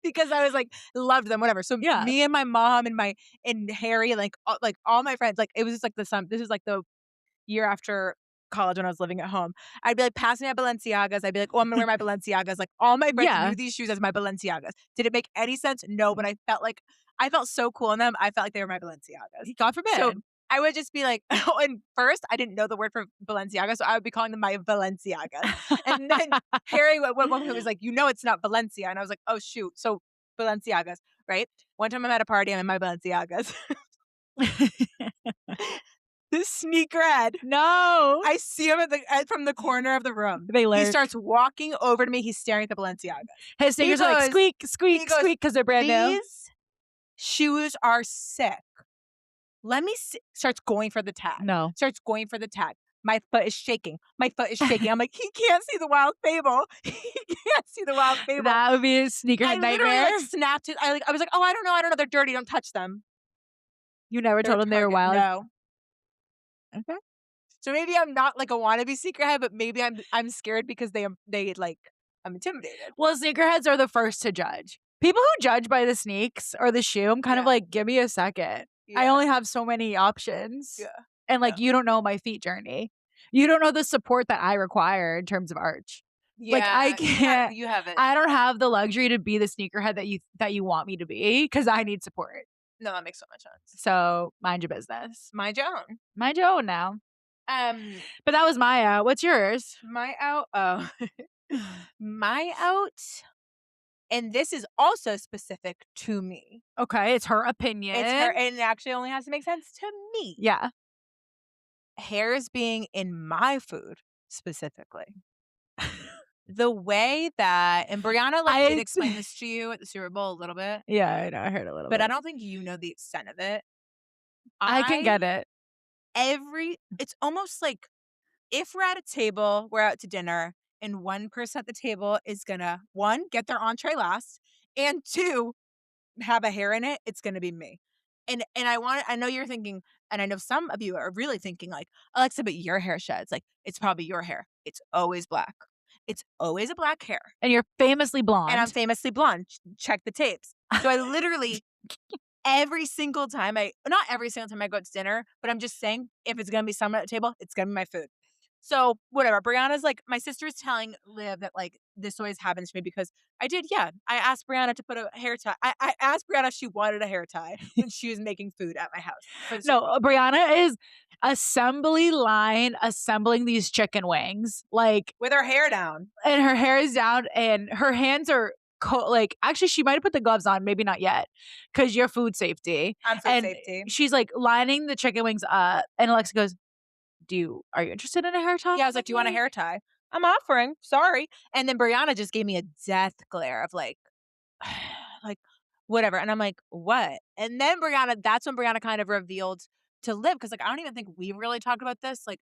because I was like, loved them, whatever. So Yeah. me and my mom and Harry, like all my friends, like it was just like this is like the year after college when I was living at home. I'd be like, pass me my Balenciagas. I'd be like, oh, I'm gonna wear my Balenciagas. Like all my friends Yeah. knew these shoes as my Balenciagas. Did it make any sense? No, but I felt so cool in them. I felt like they were my Balenciagas. God So forbid. I would just be like, and first I didn't know the word for Balenciaga, so I would be calling them my Balenciagas. And then Harry at one point was like, you know, it's not Valencia. And I was like, oh, shoot. So Balenciagas, right? One time I'm at a party, I'm in my Balenciagas. This sneakerhead. No. I see him from the corner of the room. They He lurk. starts walking over to me. He's staring at the Balenciagas. His He sneakers are like goes, squeak, he squeak, goes, squeak because they're brand new. these shoes are sick. Let me see. Starts going for the tag. No. Starts going for the tag. My foot is shaking. My foot is shaking. I'm like, he can't see the Wild Fable. He can't see the Wild Fable. That would be a I sneakerhead literally nightmare. like snapped it. I was like, oh, I don't know. They're dirty. Don't touch them. You never They're told them they were Target. wild? No. Okay. So maybe I'm not like a wannabe sneakerhead, but maybe I'm scared because they like I'm intimidated. Well, sneakerheads are the first to judge. People who judge by the sneaks or the shoe, I'm kind of Yeah. like, give me a second. I Yeah. only have so many options. Yeah. And like, Yeah. you don't know my feet journey. You don't know the support that I require in terms of arch. Like I can't. You have it. I don't have the luxury to be the sneakerhead that you want me to be because I need support. No, that makes so much sense. So mind your business. Mind your own. Mind your own now. Um, But that was my out. What's yours? my out. Oh, my out. And this is also specific to me. Okay, it's her opinion. It's her, and it actually only has to make sense to me. Yeah. Hairs being in my food specifically. The way that, and Brianna did explain this to you at the Super Bowl a little bit. Yeah, I know. I heard a little But bit. I don't think you know the extent of it. I can get it. It's almost like if we're at a table, we're out to dinner, and one person at the table is gonna, one, get their entree last, and two, have a hair in it, it's gonna be me. And I know you're thinking, and I know some of you are really thinking like, Alexa, but your hair sheds. Like, it's probably your hair. It's always black. It's always a black hair. And you're famously blonde. And I'm famously blonde. Check the tapes. So I literally not every single time I go out to dinner, but I'm just saying, if it's gonna be someone at the table, it's gonna be my food. So whatever. Brianna's like, my sister's telling Liv that like this always happens to me because I did, yeah. I asked Brianna to put a hair tie. I asked Brianna if she wanted a hair tie when she was making food at my house. No, Brianna is assembling these chicken wings, like with her hair down. And her hair is down, and her hands are like, actually, she might have put the gloves on, maybe not yet, because you're food safety. I'm food safety. She's like lining the chicken wings up, and Alexa goes, are you interested in a hair tie? Yeah, I was like, do you want a hair tie? I'm offering. Sorry. And then Brianna just gave me a death glare of like whatever. And I'm like, what? And then that's when Brianna kind of revealed to Liv, because like I don't even think we really talked about this. Like,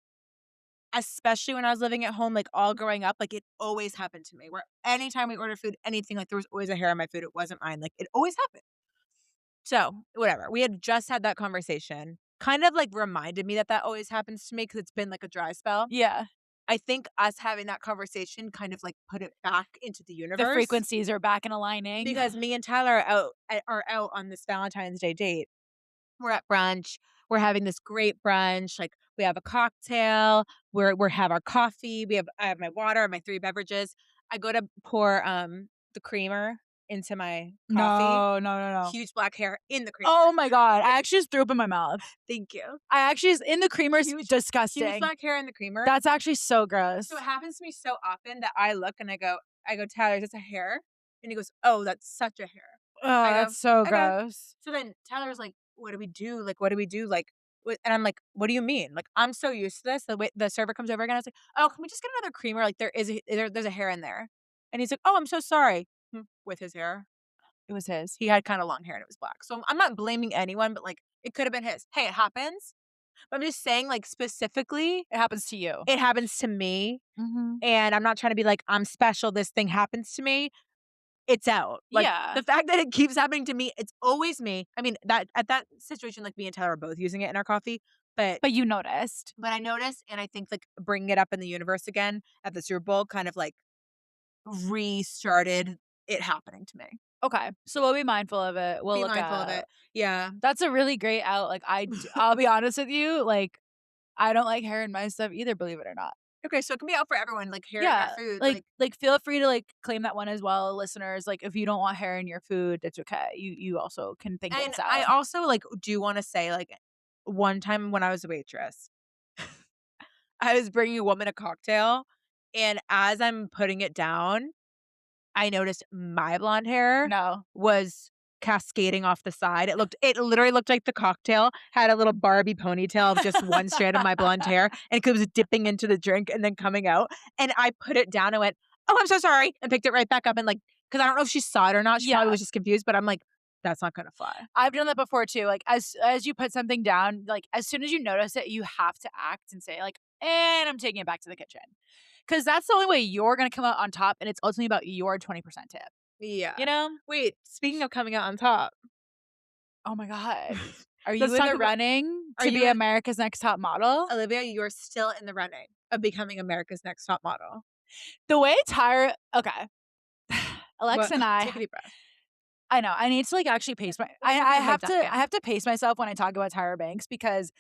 especially when I was living at home, like all growing up, like it always happened to me where anytime we ordered food, anything, like there was always a hair on my food. It wasn't mine. Like it always happened. So whatever. We had just had that conversation. Kind of like reminded me that always happens to me because it's been like a dry spell. Yeah. I think us having that conversation kind of like put it back into the universe. The frequencies are back in aligning. Because me and Tyler are out on this Valentine's Day date. We're at brunch. We're having this great brunch. Like we have a cocktail. We have our coffee. I have my water, my 3 beverages. I go to pour the creamer into my coffee. No. Huge black hair in the creamer. Oh my God. I actually just threw up in my mouth. Thank you. In the creamer is disgusting. Huge black hair in the creamer. That's actually so gross. So it happens to me so often that I look and I go, Tyler, is this a hair? And he goes, oh, that's such a hair. Oh, that's so gross. So then Tyler's like, "What do we do? Like, what do we do? Like, what?" And I'm like, "What do you mean? Like, I'm so used to this." The way the server comes over again, I was like, "Oh, can we just get another creamer? Like, there's a hair in there." And he's like, "Oh, I'm so sorry." With his hair. It was his. He had kinda long hair and it was black. So I'm not blaming anyone, but, like, it could have been his. Hey, it happens. But I'm just saying, like, specifically, It happens to you. it happens to me, Mhm. and I'm not trying to be like, "I'm special, this thing happens to me." It's out. Like, Yeah, the fact that it keeps happening to me, it's always me. I mean, that at that situation, like, me and Tyler are both using it in our coffee, but but you noticed. I noticed, and I think, like, bringing it up in the universe again at the Super Bowl kind of, like, restarted it happening to me. Okay, so we'll be mindful of it. We'll Be look mindful of out. it. Yeah. That's a really great out. Like, I'll be honest with you, like, I don't like hair in my stuff either, believe it or not. Okay, so it can be out for everyone, like, hair in our Yeah, food, like like like, feel free to, like, claim that one as well, listeners. Like, if you don't want hair in your food, it's okay. You also can think and it's I out. also, like, do wanna say, like, one time when I was a waitress, I was bringing a woman a cocktail, and as I'm putting it down, I noticed my blonde hair No. was cascading off the side. It literally looked like the cocktail had a little Barbie ponytail of just one strand of my blonde hair, and it was dipping into the drink and then coming out, and I put it down and went, "Oh, I'm so sorry," and picked it right back up and, like, because I don't know if she saw it or not, she probably Yeah, was just confused, but I'm like, "That's not gonna fly." I've done that before too. Like, as you put something down, like, as soon as you notice it, you have to act and say, like, "And I'm taking it back to the kitchen," because that's the only way you're gonna come out on top, and it's ultimately about your 20% tip, Yeah. you know? Wait, speaking of coming out on top, Oh my god. Are you let's in talk the about running are to you be in America's Next Top Model? Olivia, you're still in the running of becoming America's Next Top Model. The way Tyra okay. What? Alexa and Take a deep breath. I know, I need to, like, actually pace my We're gonna put your head back I in. have to pace myself when I talk about Tyra Banks because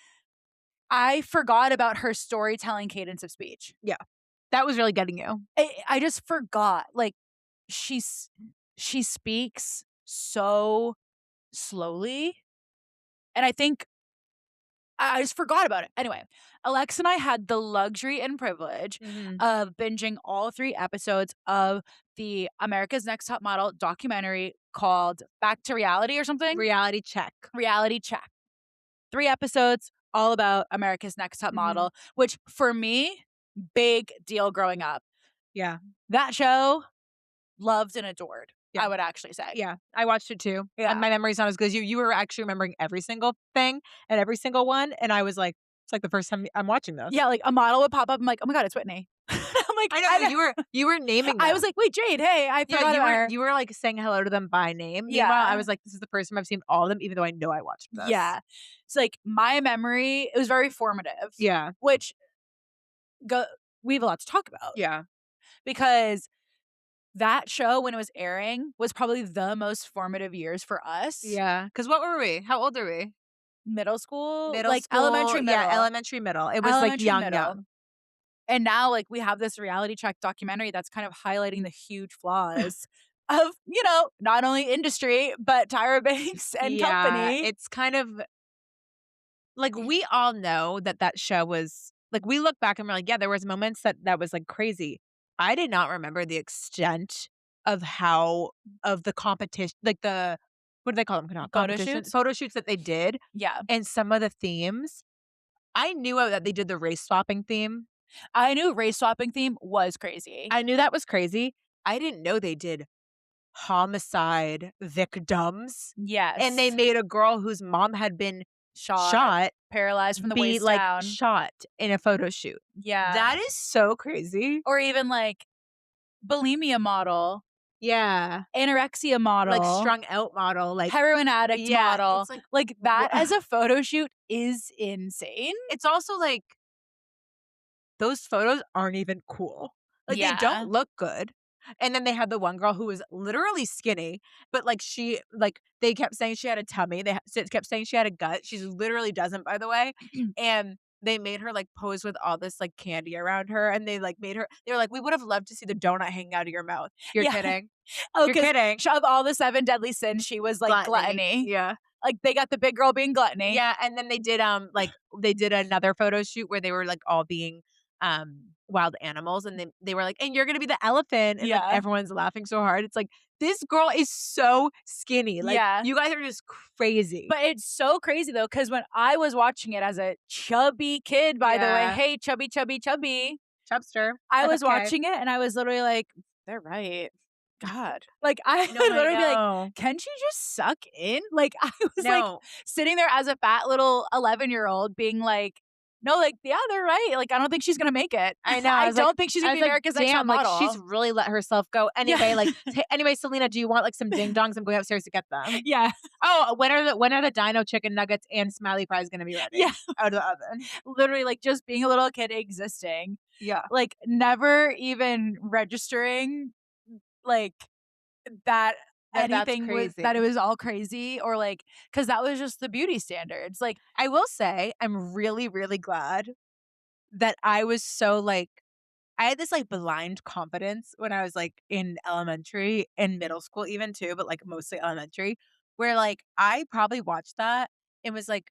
I forgot about her storytelling cadence of speech. Yeah. That was really getting you. I just forgot, like, she's she speaks so slowly, and I think I just forgot about it. Anyway, Alexa and I had the luxury and privilege Mhm. of binging all 3 episodes of the America's Next Top Model documentary called Back to Reality or something? Reality check. Reality Check. 3 episodes all about America's Next Top Mhm. Model, which for me, big deal growing up. Yeah. That show, loved and adored, Yeah. I would actually say. Yeah. I watched it too. Yeah. My memory's not as good as you. You were actually remembering every single thing and every single one, and I was like, "It's like the first time I'm watching this." Yeah, like, a model would pop up, I'm like, "Oh my god, it's Whitney." I'm like, I know, I no, know. you were naming I was them. like, "Wait, Jade, hey, I Yeah, forgot about her." you were, like, saying hello to them by name. Meanwhile, I Yeah. was like, "This is the first time I've seen all of them, even though I know I watched this." Yeah. It's like, my memory it was very formative, Yeah. which go we have a lot to talk about Yeah. because that show, when it was airing, was probably the most formative years for us. Yeah. Because what were we? How old are we? Middle school, Middle like, school, yeah, middle. elementary, middle. It was, like, Elementary, young, middle. young. And now, like, we have this reality check documentary that's kind of highlighting the huge flaws of, not only industry, but Tyra Banks and Yeah, company. it's kind of like, we all know that that show was like, we look back and we're like, "Yeah, there was moments that was, like, crazy." I did not remember the extent of how of the competition like, the what do they call them? Not Photo competition? shoots? Photo shoots that they did, Yeah. and some of the themes. I knew that they did the race swapping theme. I knew race swapping theme was crazy. I knew that was crazy. I didn't know they did homicide victims, and they Yes. made a girl whose mom had been Shot, shot paralyzed from the be, waist like, down. shot in a photo shoot. Yeah. That is so crazy. Or even, like, bulimia model, Yeah. anorexia Like, model, strung out model, like heroin addict yeah, model. it's like, Like, wha that as a photo shoot is insane. it's also like, those photos aren't even cool. Like, they don't Yeah. look good. And then they had the one girl who was literally skinny, but, like, they kept saying she had a tummy, kept saying she had a gut, she literally doesn't, by the way, and they made her, like, pose with all this, like, candy around her, and they were like, "We would have loved to see the donut hanging out of your mouth." You're Yeah. kidding. Oh, You're because kidding. of all the 7 deadly sins, she was, like, Gluttony. gluttony. Yeah. Like, they got the big girl being gluttony. Yeah, and then they did another photo shoot where they were, like, all being, wild animals, and they were like, "And you're gonna be the elephant," and, like, Yeah. everyone's laughing so hard. It's like, this girl is so skinny. Like, Yeah. you guys are just crazy. But it's so crazy though, because when I was watching it as a chubby kid, by the way, Yeah. hey, chubby, chubby, chubby, Chubster. I was Okay. watching it and I was literally like, they're right. God. Like, I No, would I literally be like, know. "Can she just suck in?" Like, I was, like, No. sitting there as a fat little 11-year-old being like, "No, like, yeah, they're right. Like, I don't think she's gonna make it. I know. I don't think she's gonna be America's Next Top "Damn, like, she's Model." really let herself go." Yeah. Anyway, like, "Anyway, Selena, do you want, like, some ding dongs? I'm going upstairs to get them." Yeah. "Oh, when are the dino chicken nuggets and smiley fries gonna be Yeah. ready?" Out of the oven. Literally, like, just being a little kid existing, Yeah. like, never even registering, like, that That's that it crazy. was all crazy or, like, because that was just the beauty standards, like, I will say, I'm really, really glad that I was so, like I had this, like, blind confidence when I was, like, in elementary and middle school even too, but, like, mostly elementary, where, like, I probably watched that and was like,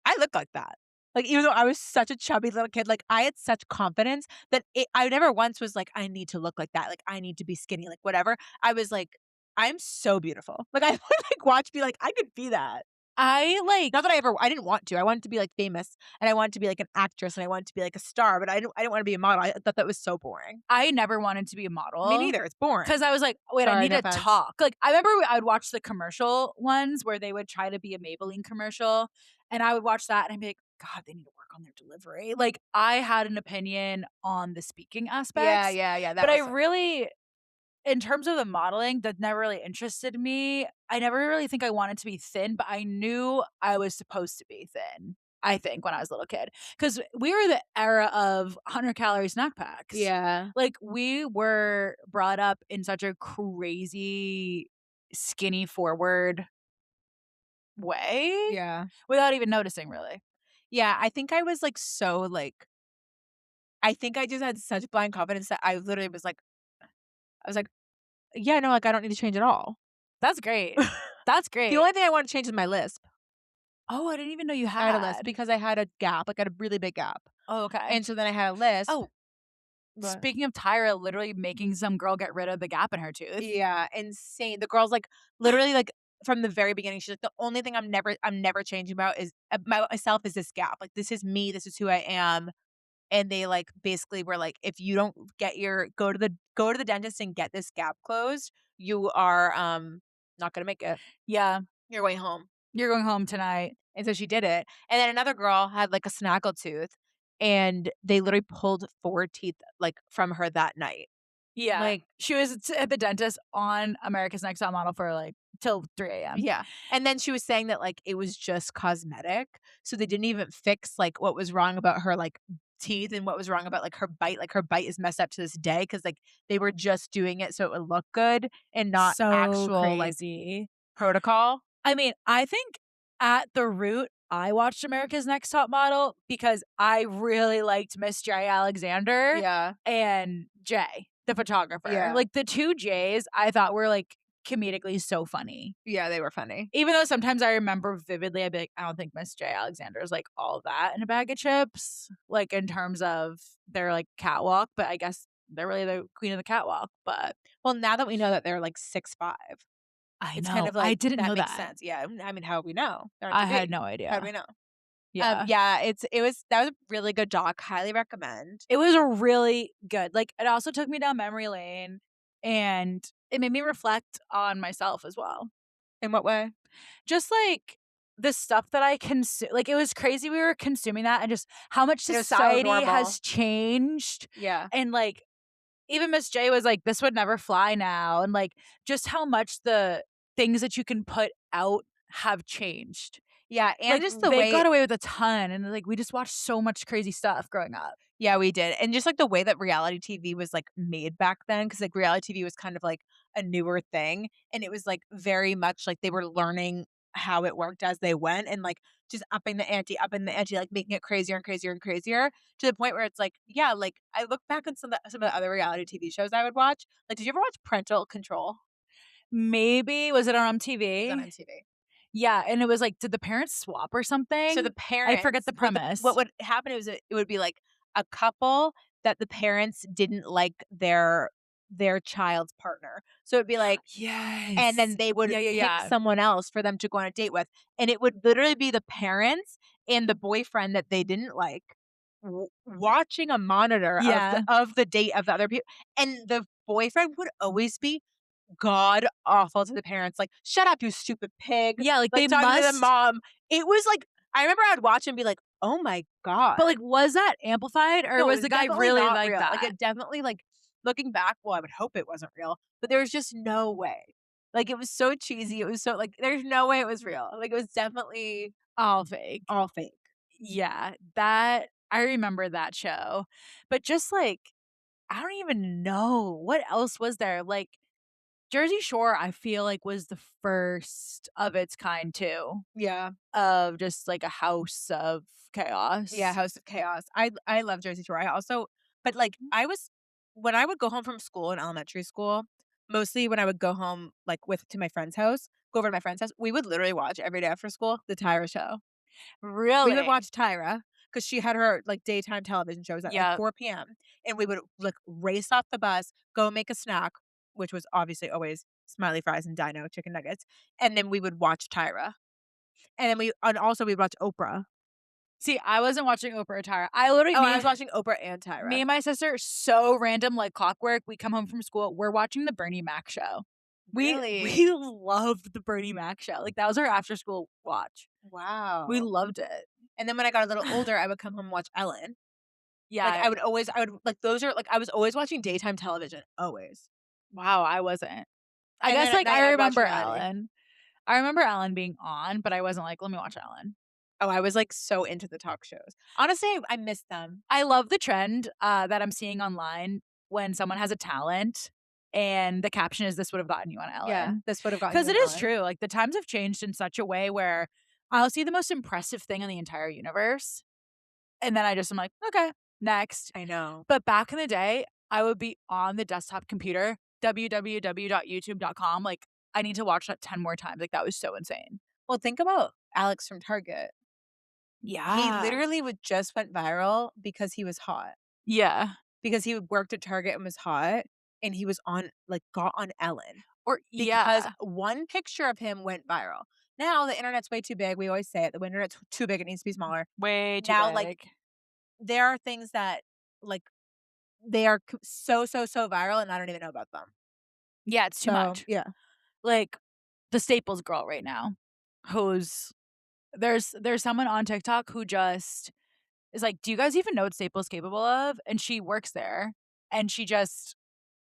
"I look like that." Like, even though I was such a chubby little kid, like, I had such confidence that I never once was like, "I need to look like that." Like, "I need to be skinny," like, whatever. I was like, "I'm so beautiful." Like, I would, like, watch be like, "I could be that." I, like Not that I didn't want to. I wanted to be, like, famous, and I wanted to be, like, an actress, and I wanted to be, like, a star, but I didn't wanna be a model. I thought that was so boring. I never wanted to be a Me model neither, it's boring. 'cause I was like, "Wait, I Sorry, need no to offense. talk." Like, I remember I would watch the commercial ones where they would try to be a Maybelline commercial, and I would watch that and I'd be like, "God, they need to work on their delivery." Like, I had an opinion on the speaking Yeah, aspects, yeah, yeah, that but I was so really in terms of the modeling, that never really interested me. I never really think I wanted to be thin, but I knew I was supposed to be thin, I think, when I was a little kid, because we were the era of 100-calorie snack packs. Yeah, Like, we were brought up in such a crazy skinny forward way yeah. without even noticing, really. Yeah, I think I was, like, so, like I think I just had such blind confidence that I literally was like, "Yeah, no, like, I don't need to change at all." That's great. That's The great. only thing I wanted to change is my lisp. Oh, I didn't even know you I had a lisp had. because I had a gap, like, I had a really big gap, Oh, okay. and so then I had a lisp. Oh, But speaking of Tyra literally making some girl get rid of the gap in her tooth. yeah, insane. The girl's, like, literally, like, from the very beginning, she's like, "The only thing I'm never changing about is myself is this gap. Like, this is me, this is who I am." And they, like, basically were like, "If you don't get your go to the dentist and get this gap closed, you are, not gonna make it. Yeah, You're going home." you're going home tonight. And so she did it. And then another girl had, like, a snaggle tooth, and they literally pulled 4 teeth, like, from her that night. Yeah, Like she was at the dentist on America's Next Top Model for, like, till 3 a.m. yeah. And then she was saying that, like, it was just cosmetic, so they didn't even fix, like, what was wrong about her, like, teeth and what was wrong about, like, her bite. Like, her bite is messed up to this day because like, they were just doing it so it would look good and not So actual, like, crazy. protocol. I mean, I think at the root, I watched America's Next Top Model because I really liked Miss J. Alexander Yeah. and Jay, the photographer. Yeah. Like, the 2 J's I thought were, like, comedically so funny. Yeah, they were funny. Even though sometimes I remember vividly, I'd be like, "I don't think Miss J. Alexander is, like, all that in a bag of chips," like, in terms of their, like, catwalk, but I guess they're really the queen of the catwalk, but Well, now that we know that they're, like, 6'5", I it's kind know, of I like, didn't that know makes that. sense. Yeah, I mean, how would we know? They're on I had TV. no How do idea. we know? Yeah. Yeah, it was that was a really good doc, highly recommend. It was a really good like, it also took me down memory lane, and it made me reflect on myself as well. In what way? Just, like, the stuff that I consume like, it was crazy we were consuming that and just how much It was so society normal. has changed, Yeah. and, like, even Miss J was like, "This would never fly now," and, like, just how much the things that you can put out have changed. Yeah, and Like, just the they way got away with a ton, and, like, we just watched so much crazy stuff growing up. yeah, we did, and just, like, the way that reality TV was, like, made back then, because like, reality TV was kind of, like, a newer thing, and it was, like, very much like they were learning how it worked as they went and, like, just upping the ante, like, making it crazier and crazier and crazier to the point where it's like, yeah, like, I look back on some of the other reality TV shows I would watch. Like, did you ever watch Parental Control? Maybe was it on It was on MTV? MTV. Yeah, and it was like, did the parents swap or So something? the I forget parents the what premise. would happen is it would be, like, a couple that the parents didn't like their child's partner. So it'd be like and Yes. then they would Yeah, yeah, pick yeah. someone else for them to go on a date with, and it would literally be the parents and the boyfriend that they didn't like watching a monitor Yeah. of the date of the other people, and the boyfriend would always be god awful to the parents, like, "Shut up, you stupid pig," Yeah, like, like, they talking to the must mom. It was like I remember I'd watch and be like, "Oh my but, like, god." was that amplified or No, it was was the guy definitely really not like real, like, that? it definitely, like, looking back, well, I would hope it wasn't real, but there was just no way. Like, it was so cheesy, it was so like, there's no way it was real, like, it was definitely All fake. all fake. Yeah, that I remember that show. But just, like, I don't even know, what else was there? Like, Jersey Shore, I feel like was the first of its kind too, Yeah. of just, like, a house of Yeah, chaos. House of Chaos. I love Jersey Shore. I also but, like, I was when I would go home from school in elementary school, mostly when I would go home, like, with to my friend's house, go over to my friend's house, we would literally watch every day after school The Tyra Show. We would Really? watch Tyra because she had her, like, daytime television shows at, like, Yeah. 4 PM, and we would, like, race off the bus, go make a snack, which was obviously always smiley fries and dino chicken nuggets, and then we would watch Tyra. And then and also we'd watch Oprah. See, I wasn't watching Oprah or Tara. I literally Oh, I was watching Oprah and me Tyra. and my sister, so random like clockwork, we come home from school, we're watching the Bernie Mac show. We Really? we loved the Bernie Mac show, like, that was our after school watch. We Wow. loved it. And then when I got a little older, I would come home and watch Ellen. Like, Yeah, I would like, those are like, I was always watching daytime television, always. wow, I wasn't. I And guess, then at like, night, I I'd watch remember reality. Ellen. I remember Ellen being on, but I wasn't like, "Let me watch Ellen." Oh, I was, like, so into the talk shows. Honestly, I miss them. I love the trend, that I'm seeing online when someone has a talent and the caption is, "This would have gotten you on Yeah, Ellen." this would have gotten you Because an it is Ellen. true, like, the times have changed in such a way where I'll see the most impressive thing in the entire universe, and then I just am like, "Okay, next." I know. But back in the day, I would be on the desktop computer, www.youtube.com, like, I need to watch that 10 more times, like, that was so insane. Well, think about Alex from Target. He Yeah. literally would just went viral because he was hot. Yeah. Because he worked at Target and was hot, and he was on like, got on Ellen. Or Because yeah, one picture of him went viral. Now the internet's way too big, we always say it, the internet's too big, it needs to be smaller. way too Now, like, big. there are things that, like, they are so, so, so viral, and I don't even know about them. Yeah, it's too So, much. yeah. Like, the Staples girl right now, who's there's someone on TikTok who just is like, "Do you guys even know what Staples capable of?" And she works there, and she just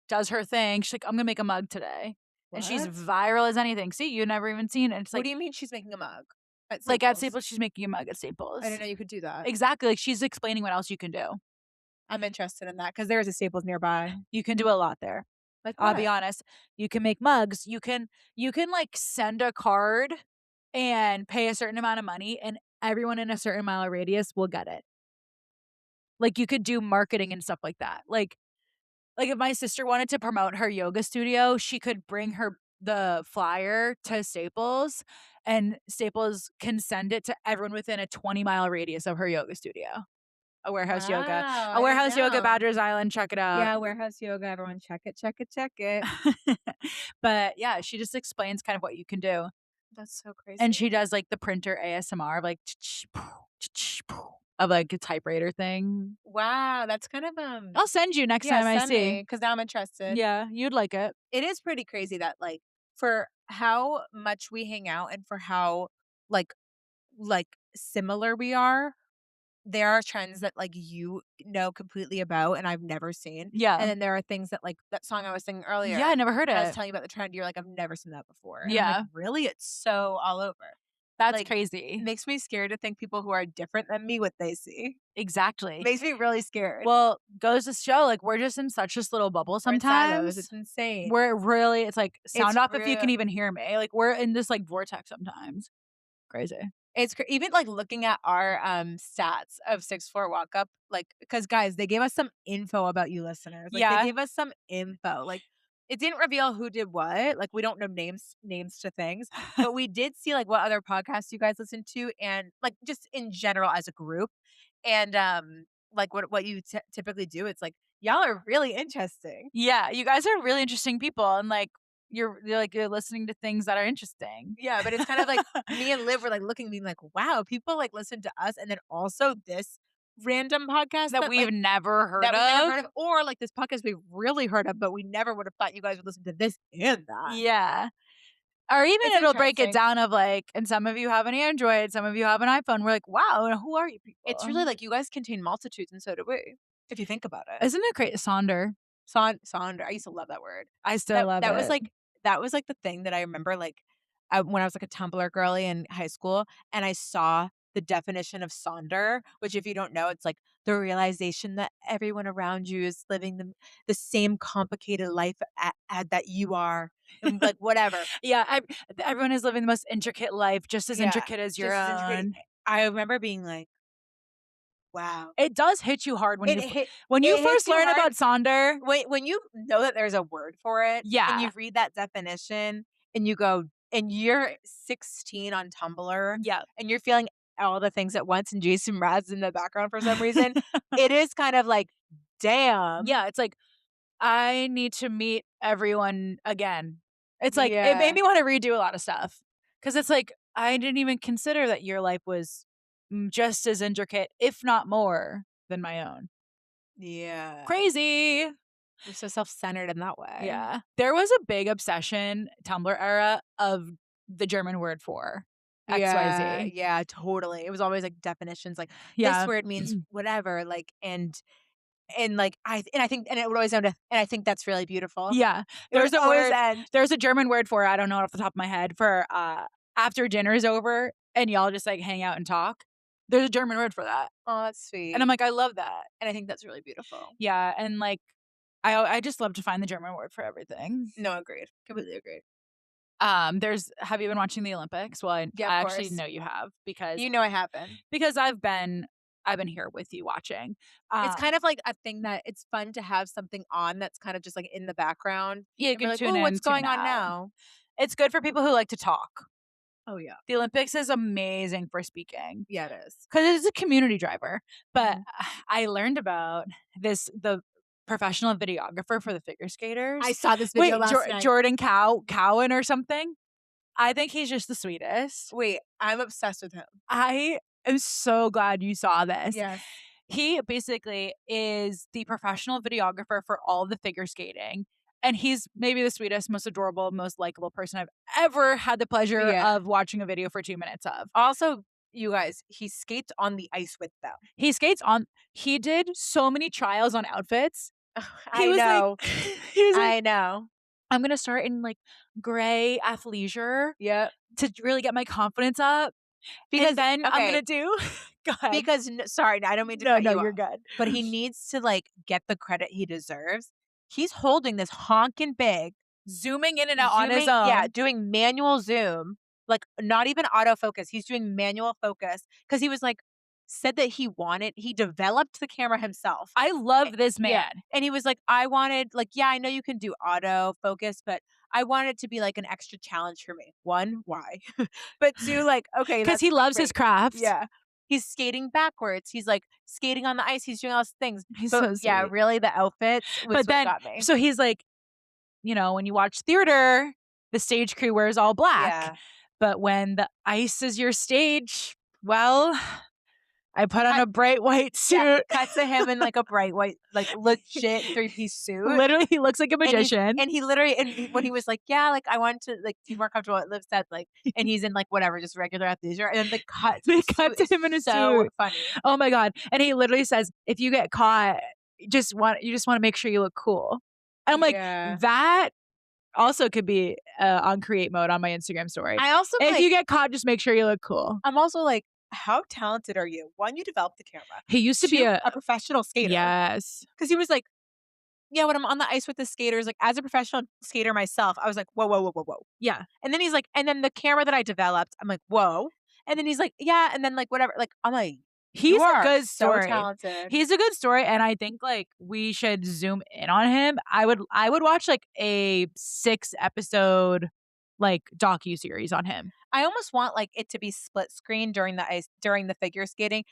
does her thing. She's like, "I'm gonna make a mug today." And she's What? viral as anything. See, you never even seen it. It's What do you like mean she's making a mug at at Staples? Staples, she's making a mug at I didn't Staples. know you could do that. Exactly, like, she's explaining what else you can do. I'm interested in that because there is a Staples nearby. You can do a lot there. Like I'll be what? honest. You can make mugs. You can, like, send a card and pay a certain amount of money, and everyone in a certain mile radius will get it. Like, you could do marketing and stuff like that. Like, if my sister wanted to promote her yoga studio, she could bring her the flyer to Staples, and Staples can send it to everyone within a 20-mile radius of her yoga studio. A warehouse yoga. Wow, A I didn't warehouse yoga, know. Badgers Island, check it out. Yeah, warehouse yoga, everyone check it, check it, check it. But, yeah, she just explains kind of what you can do, That's so and crazy. she does, like, the printer ASMR of, like, of, like, a typewriter thing. Wow, that's kind of, I'll send you next yeah, time I send see. me because now I'm interested. Yeah, you'd like it. It is pretty crazy that, like, for how much we hang out and for how, like similar we are, there are trends that, like, you know completely about and I've never seen, Yeah. and then there are things that, like, that song I was singing Yeah, I earlier, never heard when I was it. telling you about the trend, you're like, "I've never seen that before," and I'm like, Yeah, "Really? It's so all over." that's Like, crazy. makes me scared to think people who are different than me what they see. Exactly. Makes me really scared. Well, goes to show, like, we're just in such this little bubble We're in silos, sometimes. it's insane. We're really it's like, It's sound off if you real can even hear me. Like, we're in this, like, vortex sometimes. Crazy. It's even, like, looking at our, stats of 6'4" walk up, like because guys, they gave us some info about you listeners, like, they Yeah. gave us some info, like, it didn't reveal who did what, like, we don't know names to things, but we did see, like, what other podcasts you guys listen to and, like, just in general as a group, and, like, what you typically do, it's like Y'all are really interesting. Yeah, you guys are really interesting people, and, like, you're listening to things that are interesting. Yeah, but it's kind of like me and Liv were, like, looking, being like, "Wow, people, like, listen to us, and then also this random podcast That that, we've like, never heard that we've never of. heard of, or, like, this podcast we've really heard of, but we never would have thought you guys would listen to this and that." Yeah. Or even It's it'll break it interesting. down of, like, and some of you have an Android, some of you have an iPhone. We're like, "Wow, who are you It's people?" really like you guys contain multitudes, and so do we, if you think about it. Isn't it great Sonder. Sonder, I used to love that word. I still That love that was, it. like that was, like, the thing that I remember, like, when I was, like, a Tumblr girly in high school, and I saw the definition of Sonder, which if you don't know, it's, like, the realization that everyone around you is living the same complicated life that you are, and, like, whatever. Yeah, everyone is living the most intricate life, just as Yeah, intricate as your just as integrated. own. I remember being like, "Wow." It does hit you hard when It hit when you it hits first you learn hard about Sonder. when you know that there's a word for it, and Yeah. you read that definition, and you go and you're 16 on Tumblr, Yeah. and you're feeling all the things at once, and Jason Mraz in the background for some reason, it is kind of like, "Damn." Yeah, it's like, I need to meet everyone again. It's like, it made Yeah. me wanna redo a lot of stuff because it's like, I didn't even consider that your life was, just as intricate, if not more, than my own. Yeah. Crazy. We're so self-centered in that way. Yeah. There was a big obsession, Tumblr era, of the German word for Yeah, XYZ. yeah, totally. It was always, like, definitions, like, this Yeah. word means whatever, like, and, like, I think and it would always end with, "And I think that's really beautiful." Yeah. It would always end. There's a German word for, I don't know it off the top of my head, for, after dinner's over and y'all just, like, hang out and talk. There's a German word for that, Oh, that's and I'm sweet, like, "I love that." and I think that's really beautiful. Yeah, and, like, I just love to find the German word for everything. No, agreed. Completely agreed. Have you been watching the Olympics? Well, Yeah, of I actually course. know you have You know I haven't. because I've been here with you watching. It's kind Um, of like a thing that it's fun to have something on that's kind of just, like, in the background, yeah, you and be can like, tune "Oh, in, what's tune going on out. now?" It's good for people who like to talk. Oh, yeah. The Olympics is amazing for speaking Yeah, it is. because it's a community driver. But Mhm. I learned about the professional videographer for the figure I skaters. saw this video Wait, last night. Jordan Cowan or something? I think he's just the sweetest. Wait, I'm obsessed with him. I am so glad you saw this. Yes. He basically is the professional videographer for all the figure skating. And he's maybe the sweetest, most adorable, most likable person I've ever had the pleasure Yeah. of watching a video for 2 minutes of. Also, you guys, he skates on the ice with them. He skates on he did so many trials on outfits. He I was like know. he was like, I know. "I'm gonna start in, like, gray athleisure Yep. to really get my confidence up, and Because then I'm okay, gonna do" Go ahead. because sorry, I don't mean to No, cut no, you you're off, good. but he needs to, like, get the credit he deserves. He's holding this honkin' big, Zooming in and out on his yeah, own. doing manual zoom, like, not even autofocus, he's doing manual focus because he was, like said that he developed the camera himself. I Eh love this yeah, man. and he was like, "I wanted" like, "Yeah, I know you can do autofocus, but I want it to be, like, an extra challenge for me." 1, why? But 2, like, okay, 'Cause that's he loves his great. craft. Yeah. He's skating backwards, he's, like, skating on the ice, he's doing all these things, He's but, so yeah, sweet. really, the outfits was But what then got me. so he's like, when you watch theater, the stage crew wears all black, Yeah. but when the ice is your stage, well, I put on Cut a bright white Yeah, suit. cut to him in, like, a bright white, like, legit three-piece suit. Literally, he looks like a magician. And he literally when he was like, "Yeah, like, I want to, like, be more comfortable," Liv said, like and he's in, like, whatever, just regular athleisure, and then the cut to They the cut suit to is him in a so suit. funny. Oh my god, and he literally says, "If you get caught, you just wanna make sure you look cool." And I'm like, Yeah. that also could be, on create mode on my Instagram story. I also am If like you get caught, just make sure you look cool. I'm also like, how talented are you? 1, you developed the camera. He used to be 2, a a professional skater. Yes. Because he was like, "Yeah, when I'm on the ice with the skaters," like, as a professional skater myself, I was like, "Whoa, whoa, whoa, whoa, whoa." Yeah. And then he's like and then the camera that I developed, I'm like, "Whoa." And then he's like, "Yeah," and then, like, whatever, like, I'm like, "You He's a are good so story. talented." He's a good story, and I think, like, we should zoom in on him. I would watch, like, a 6 episode like docuseries on him. I almost want, like, it to be split screen during the figure skating.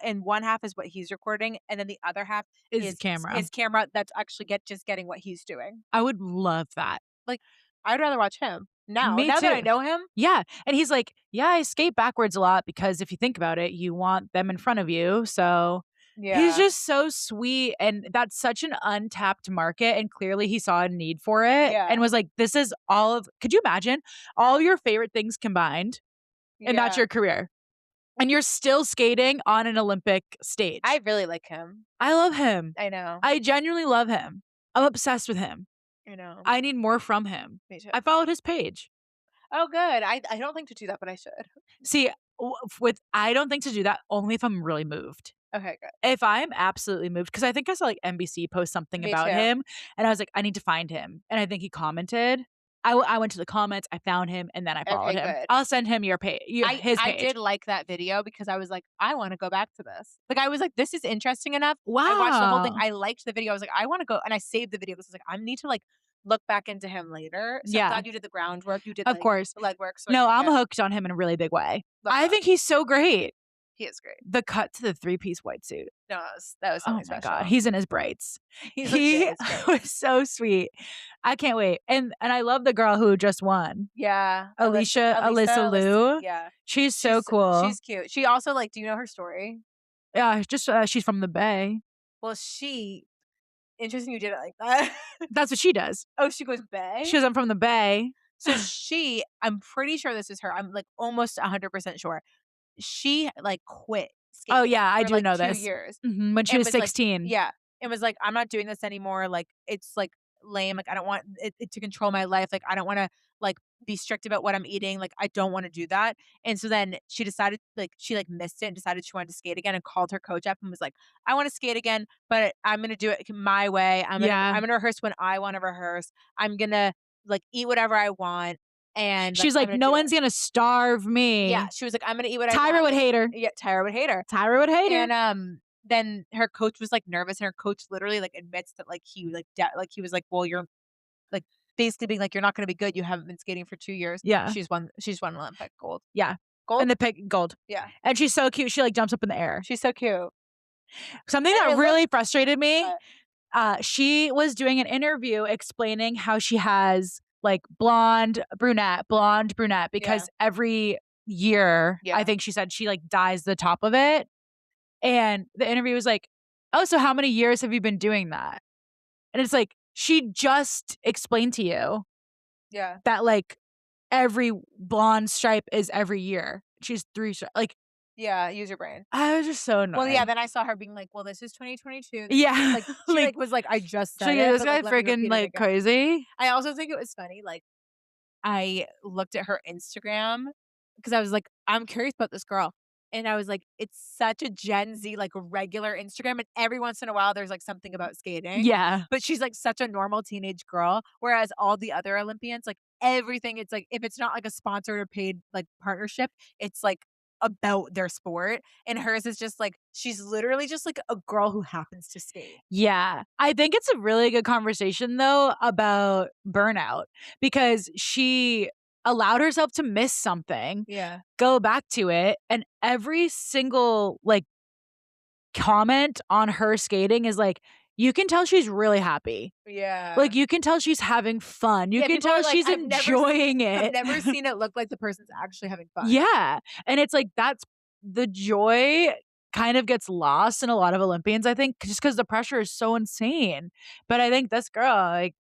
And one half is what he's recording, and then the other half Is is camera. his camera that's actually just getting what he's doing. I would love that. Like, I'd rather watch him now. Me Now that too. I know him. Yeah, and he's like, "Yeah, I skate backwards a lot because if you think about it, you want them in front of you." So, he's Yeah. just so sweet, and that's such an untapped market, and clearly he saw a need for it and Yeah. was like, "This is all of" could you imagine all your favorite things combined, and that's Yeah. your career, and you're still skating on an Olympic I stage. really like him. I love him. I know. I genuinely love him. I'm obsessed with him. I know. I need more from him. Me too. I followed his page. Oh, good. I don't think to do that, but I should. See, with I don't think to do that only if I'm really moved. Okay, good. If I'm absolutely moved, because I think I saw like NBC post something Me about too. him, and I was like, I need to find him. And I think he commented. I went to the comments, I found him, and then I followed Okay, him. good. I'll send him your page, his I page. did like that video because I was like, "I wanna go back to this." Like, I was like, "This is interesting enough." I watched the whole thing. Wow. I liked the video. I was like, "I wanna go," and I saved the video because I was like, "I need to, like, look back into him later." So I'm Yeah, glad you did the groundwork. You did, of like, course. the legwork so I No, could I'm get hooked on him in a really big way. love I that. think he's so great. He is great. The cut to the three-piece white suit. No, that was Oh something my god, special. he's in his brights. He legit He is great. was so sweet. I can't wait. And I love the girl who just won. Yeah, Alyssa Liu. yeah. She's so cool. She's cute. She also, like, do you know her story? Yeah, just, she's from the Bay. Well, interesting you did it like that. That's what she does. Oh, she goes, "Bae?" She goes, "I'm from the Bay." So I'm pretty sure this is her. I'm, like, almost 100% sure. She, like, quit Oh, skating yeah, I for, do like, know 2 this. years When she and was was like, 16. yeah, and was like, "I'm not doing this anymore, like, it's, like, lame, like, I don't want it to control my life, like, I don't wanna, like, be strict about what I'm eating, like, I don't wanna do that," and so then she decided, like, she, like, missed it and decided she wanted to skate again and called her coach up and was like, "I wanna skate again, but I'm gonna do it my way. Yeah. I'm gonna rehearse when I wanna rehearse. I'm gonna, like, eat whatever I want, and, like, She's I'm like, gonna "No do it." one's gonna starve Yeah, me." she was like, "I'm gonna eat what I Tyra want." would hate her. Yeah, Tyra would hate her. Tyra would hate her. And, then her coach was, like, nervous, and her coach literally, like, admits that, like, he was like, "Well, you're" like, basically being like, "You're not gonna be good, you haven't been skating for 2 years." Yeah, She's won Olympic gold. yeah. Gold? And the pick gold. Yeah. And she's so cute, she, like, jumps up in the air. She's so cute. Something And that it looks really frustrated me, uh, she was doing an interview explaining how she has, like, blonde, brunette, yeah, because every year, I yeah, think she said she, like, dyes the top of it, and the interview was like, "Oh, so how many years have you been doing that?" And it's like, she just explained to you yeah, that, like, every blonde stripe is every year. She's 3 like, yeah, use your brain. I was just so Well, yeah, annoyed. then I saw her being like, "Well, this is 2022." Yeah, Like, she, like, like, was like, "I just she's like, said "Is it, this but, guy like, let me freaking, repeat it like, again." crazy?" I also think it was funny, like, I looked at her Instagram because I was like, "I'm curious about this girl." And I was like, "It's such a Gen Z, like, regular Instagram," and every once in a while, there's, like, something about skating, Yeah. but she's, like, such a normal teenage girl, whereas all the other Olympians, like, everything it's like if it's not, like, a sponsored or paid, like, partnership, it's, like, about their sport, and hers is just, like she's literally just, like, a girl who happens to skate. Yeah. I think it's a really good conversation, though, about burnout because she allowed herself to miss something, Yeah. go back to it, and every single, like, comment on her skating is like, you can tell she's really happy. Yeah. Like, you can tell she's having fun. You Yeah, can people are tell like, she's enjoying I've it. never seen it look like the person's actually having fun." Yeah, and it's like that's the joy kind of gets lost in a lot of Olympians, I think, just because the pressure is so insane. But I think this girl, like,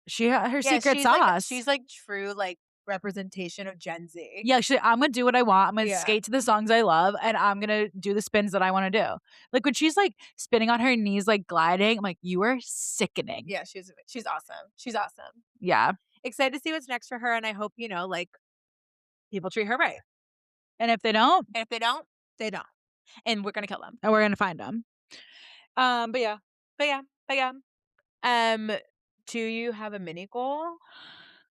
she had her Yeah, secret sauce. she's, like, true, like, representation of Gen Z. Yeah, "I'm gonna do what I want. I'm gonna Yeah. skate to the songs I love, and I'm gonna do the spins that I wanna do." Like, when she's, like, spinning on her knees, like, gliding, I'm like, "You are sickening." Yeah, she's awesome. She's awesome. Yeah, Excited to see what's next for her, and I hope, like, people treat her right. and if they don't, And if they don't, they don't. And we're gonna kill them. then we're gonna find them. But yeah. But yeah, but yeah. Um, do you have a mini goal?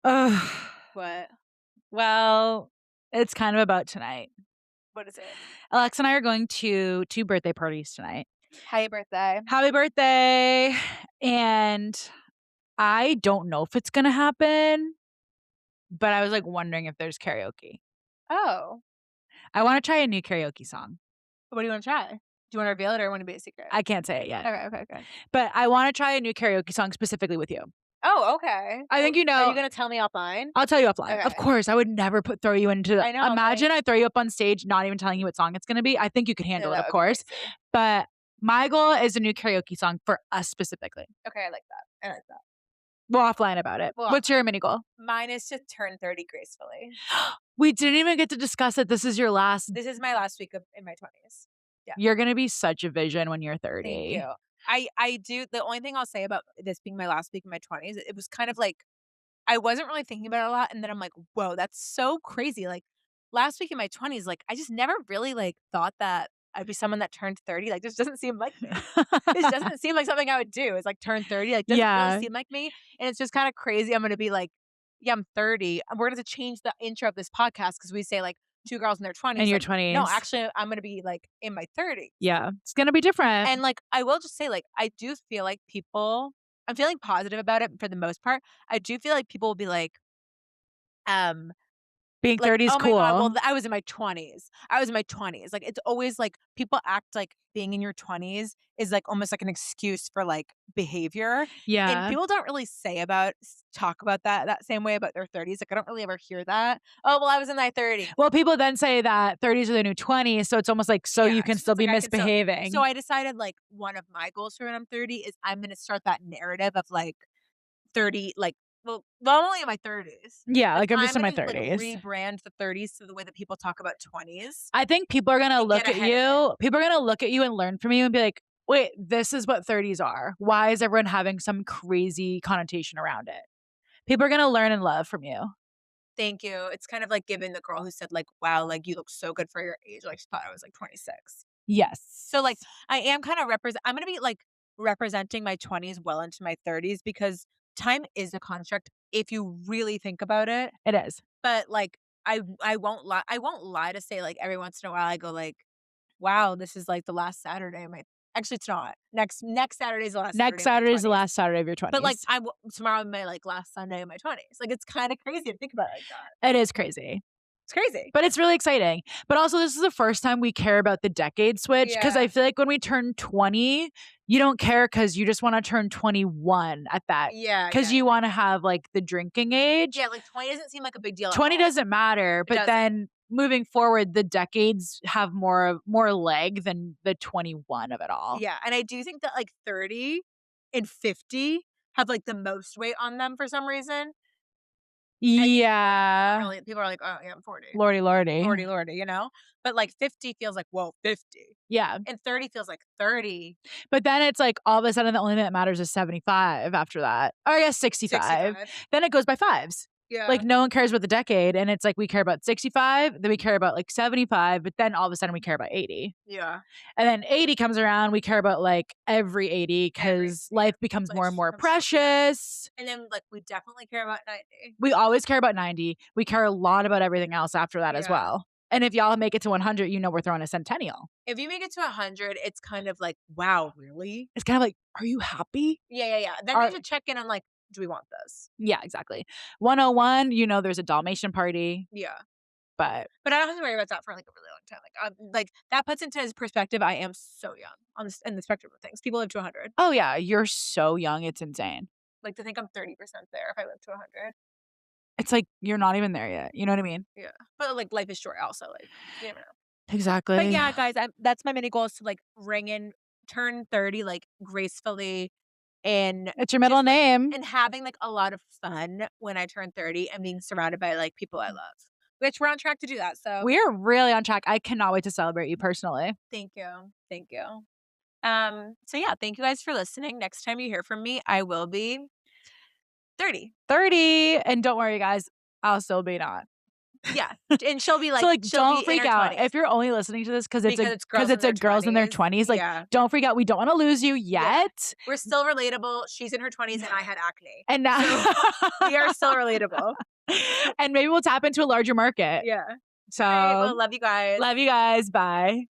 Ugh. What? Well, it's kind of about tonight. What is it? Alexa and I are going to 2 birthday parties tonight. Happy birthday. Happy birthday! And I don't know if it's gonna happen, but I was, like, wondering if there's karaoke. Oh, I wanna try a new karaoke song. what do you wanna try? Do you wanna reveal it or want it to be a secret? I can't say it yet, Okay, okay, okay. but I wanna try a new karaoke song specifically with you. Oh, okay. I Well, think you are you know gonna tell me offline? I'll tell you offline. Of Okay. course, I would never throw you into I know, I'm like, imagine I throw you up on stage not even telling you what song it's gonna be. I think you could no, handle it, that of would be course, crazy. but my goal is a new karaoke song for us specifically. Okay, I like that. I like that. We'll offline about it. Well, What's your mini goal? mine is to turn 30 gracefully. We didn't even get to discuss it. This is your last This is my last week of in my 20s. Yeah, you're gonna be such a vision when you're thank 30. you. I do the only thing I'll say about this being my last week in my 20s, it was kind of like I wasn't really thinking about it a lot, and then I'm like, "Whoa, that's so crazy." Like, last week in my 20s, like, I just never really, like, thought that I'd be someone that turned 30, like, this doesn't seem like me. This doesn't seem like something I would do, is, like, turn 30, like, doesn't really Yeah, seem like me, and it's just kinda crazy I'm gonna be like, "Yeah, I'm 30," and we're gonna have to change the intro of this podcast because we say, like, 2 girls in their in 20s, your like, no, 20s. actually, I'm gonna be, like, in my 30s. Yeah, it's gonna be different. And, like, I will just say, like, I do feel like people I'm feeling positive about it for the most part. I do feel like people will be um, Being like, 30 is "Oh my god, well, cool. I was in my 20s. I was in my 20s." Like, it's always, like people act like being in your 20s is, like, almost like an excuse for, like, behavior, and Yeah. people don't really say about talk about that same way about their 30s, like, I don't really ever hear that. "Oh, well, I was in my 30s." Well, people then say that 30s are the new 20s, so it's almost like so you Yeah, can so still it's be like I can so misbehaving. I decided, like, one of my goals for when I'm 30 is I'm gonna start that narrative of, like, 30, like well, I'm only in my 30s. Yeah, Like, like, I'm just I'm in my gonna, like, 30s. rebrand the 30s to the way that people talk about 20s I think people are gonna and get look at ahead of it. you people are gonna look at you and learn from you and be like, "Wait, this is what 30s are. Why is everyone having some crazy connotation around it?" People are gonna learn and love from you. Thank you. It's kind of like giving the girl who said, like, "Wow, like, you look so good for your age." Like, she thought I was, like, 26. So, like, Yes. I am kinda I'm gonna be, like, representing my 20s well into my 30s because time is a construct if you really think about it. It is. But, like, I won't lie to say, like, every once in a while, I go, like, "Wow, this is, like, the last Saturday of my" actually, it's not. Next Saturday is the last Next Saturday of my Saturday is the 20s. last Saturday of your But, like, 20s. tomorrow my, like, last Sunday of my 20s. Like, it's kinda crazy to think about it like that. It is crazy. It's crazy. But it's really exciting. But also, this is the first time we care about the decade switch because I Yeah. feel like when we turn 20, you don't care because you just want to turn 21 at that Yeah, because yeah, you yeah. want to have like the drinking age. Yeah, like, 20 doesn't seem like a big deal at 20 all. doesn't matter, It but doesn't. then moving forward, the decades have more leg than the 21 of it all. Yeah, and I do think that, like, 30 and 50 have, like, the most weight on them for some reason. I think 40 doesn't Yeah. really people are like, "Oh, yeah, I'm 40. Lordy, lordy. Lordy, lordy," you know? But, like, 50 feels like, "Whoa, 50." Yeah. And 30 feels like 30. But then it's like all of a sudden the only thing that matters is 75 after that. Or I guess 65. 65. Then it goes by fives. Like Yeah. no one cares about the decade. And it's like we care about 65, then we care about like 75, but then all of a sudden we care about 80. Yeah. And then 80 comes around, we care about like every 80 Every because yeah. life becomes Like, more and she more comes yeah. precious. And then, like, we definitely care about 90. We always care about 90. We care a lot about everything else after that as Yeah. well. And if y'all make it to 100, you know we're throwing a centennial. If you make it to 100, it's kind of like, "Wow, really?" It's kind of like, are you happy? Yeah, yeah, yeah. Then Are there's a check-in on, like, "Do we want this?" Yeah, exactly. 101, you know there's a Dalmatian party, Yeah. but But I don't have to worry about that for, like, a really long time. Like, that puts into his perspective, I am so young on this in the spectrum of things. People live to 100. oh yeah, you're so young, it's insane. Like, to think I'm 30% there if I live to 100. It's like you're not even there yet. You know what I mean? Yeah. But, like, life is short also, like, you never know. But, Exactly. yeah, guys, that's my mini goal is to, like, turn 30, like, gracefully and It's your middle just, like name. and having, like, a lot of fun when I turn 30 and being surrounded by, like, people I love, which we're on track to do that, so We're really on track. I cannot wait to celebrate you personally. thank you. Thank you. So, yeah, thank you guys for listening. Next time you hear from me, I will be 30. 30, and don't worry, guys, I'll still be not. Yeah, and she'll be, So, like like, she'll be don't in freak her out. 20s If you're only listening to this because it's because a it's girls in a their girls in their 20s. 20s, like, Yeah. don't freak out. We don't wanna lose you Yeah. yet. We're still relatable. She's in her 20s and I had acne. And now So, we are still relatable. and maybe we'll tap into a larger market. Yeah. So, Alright, well, love you guys. love you guys. Bye.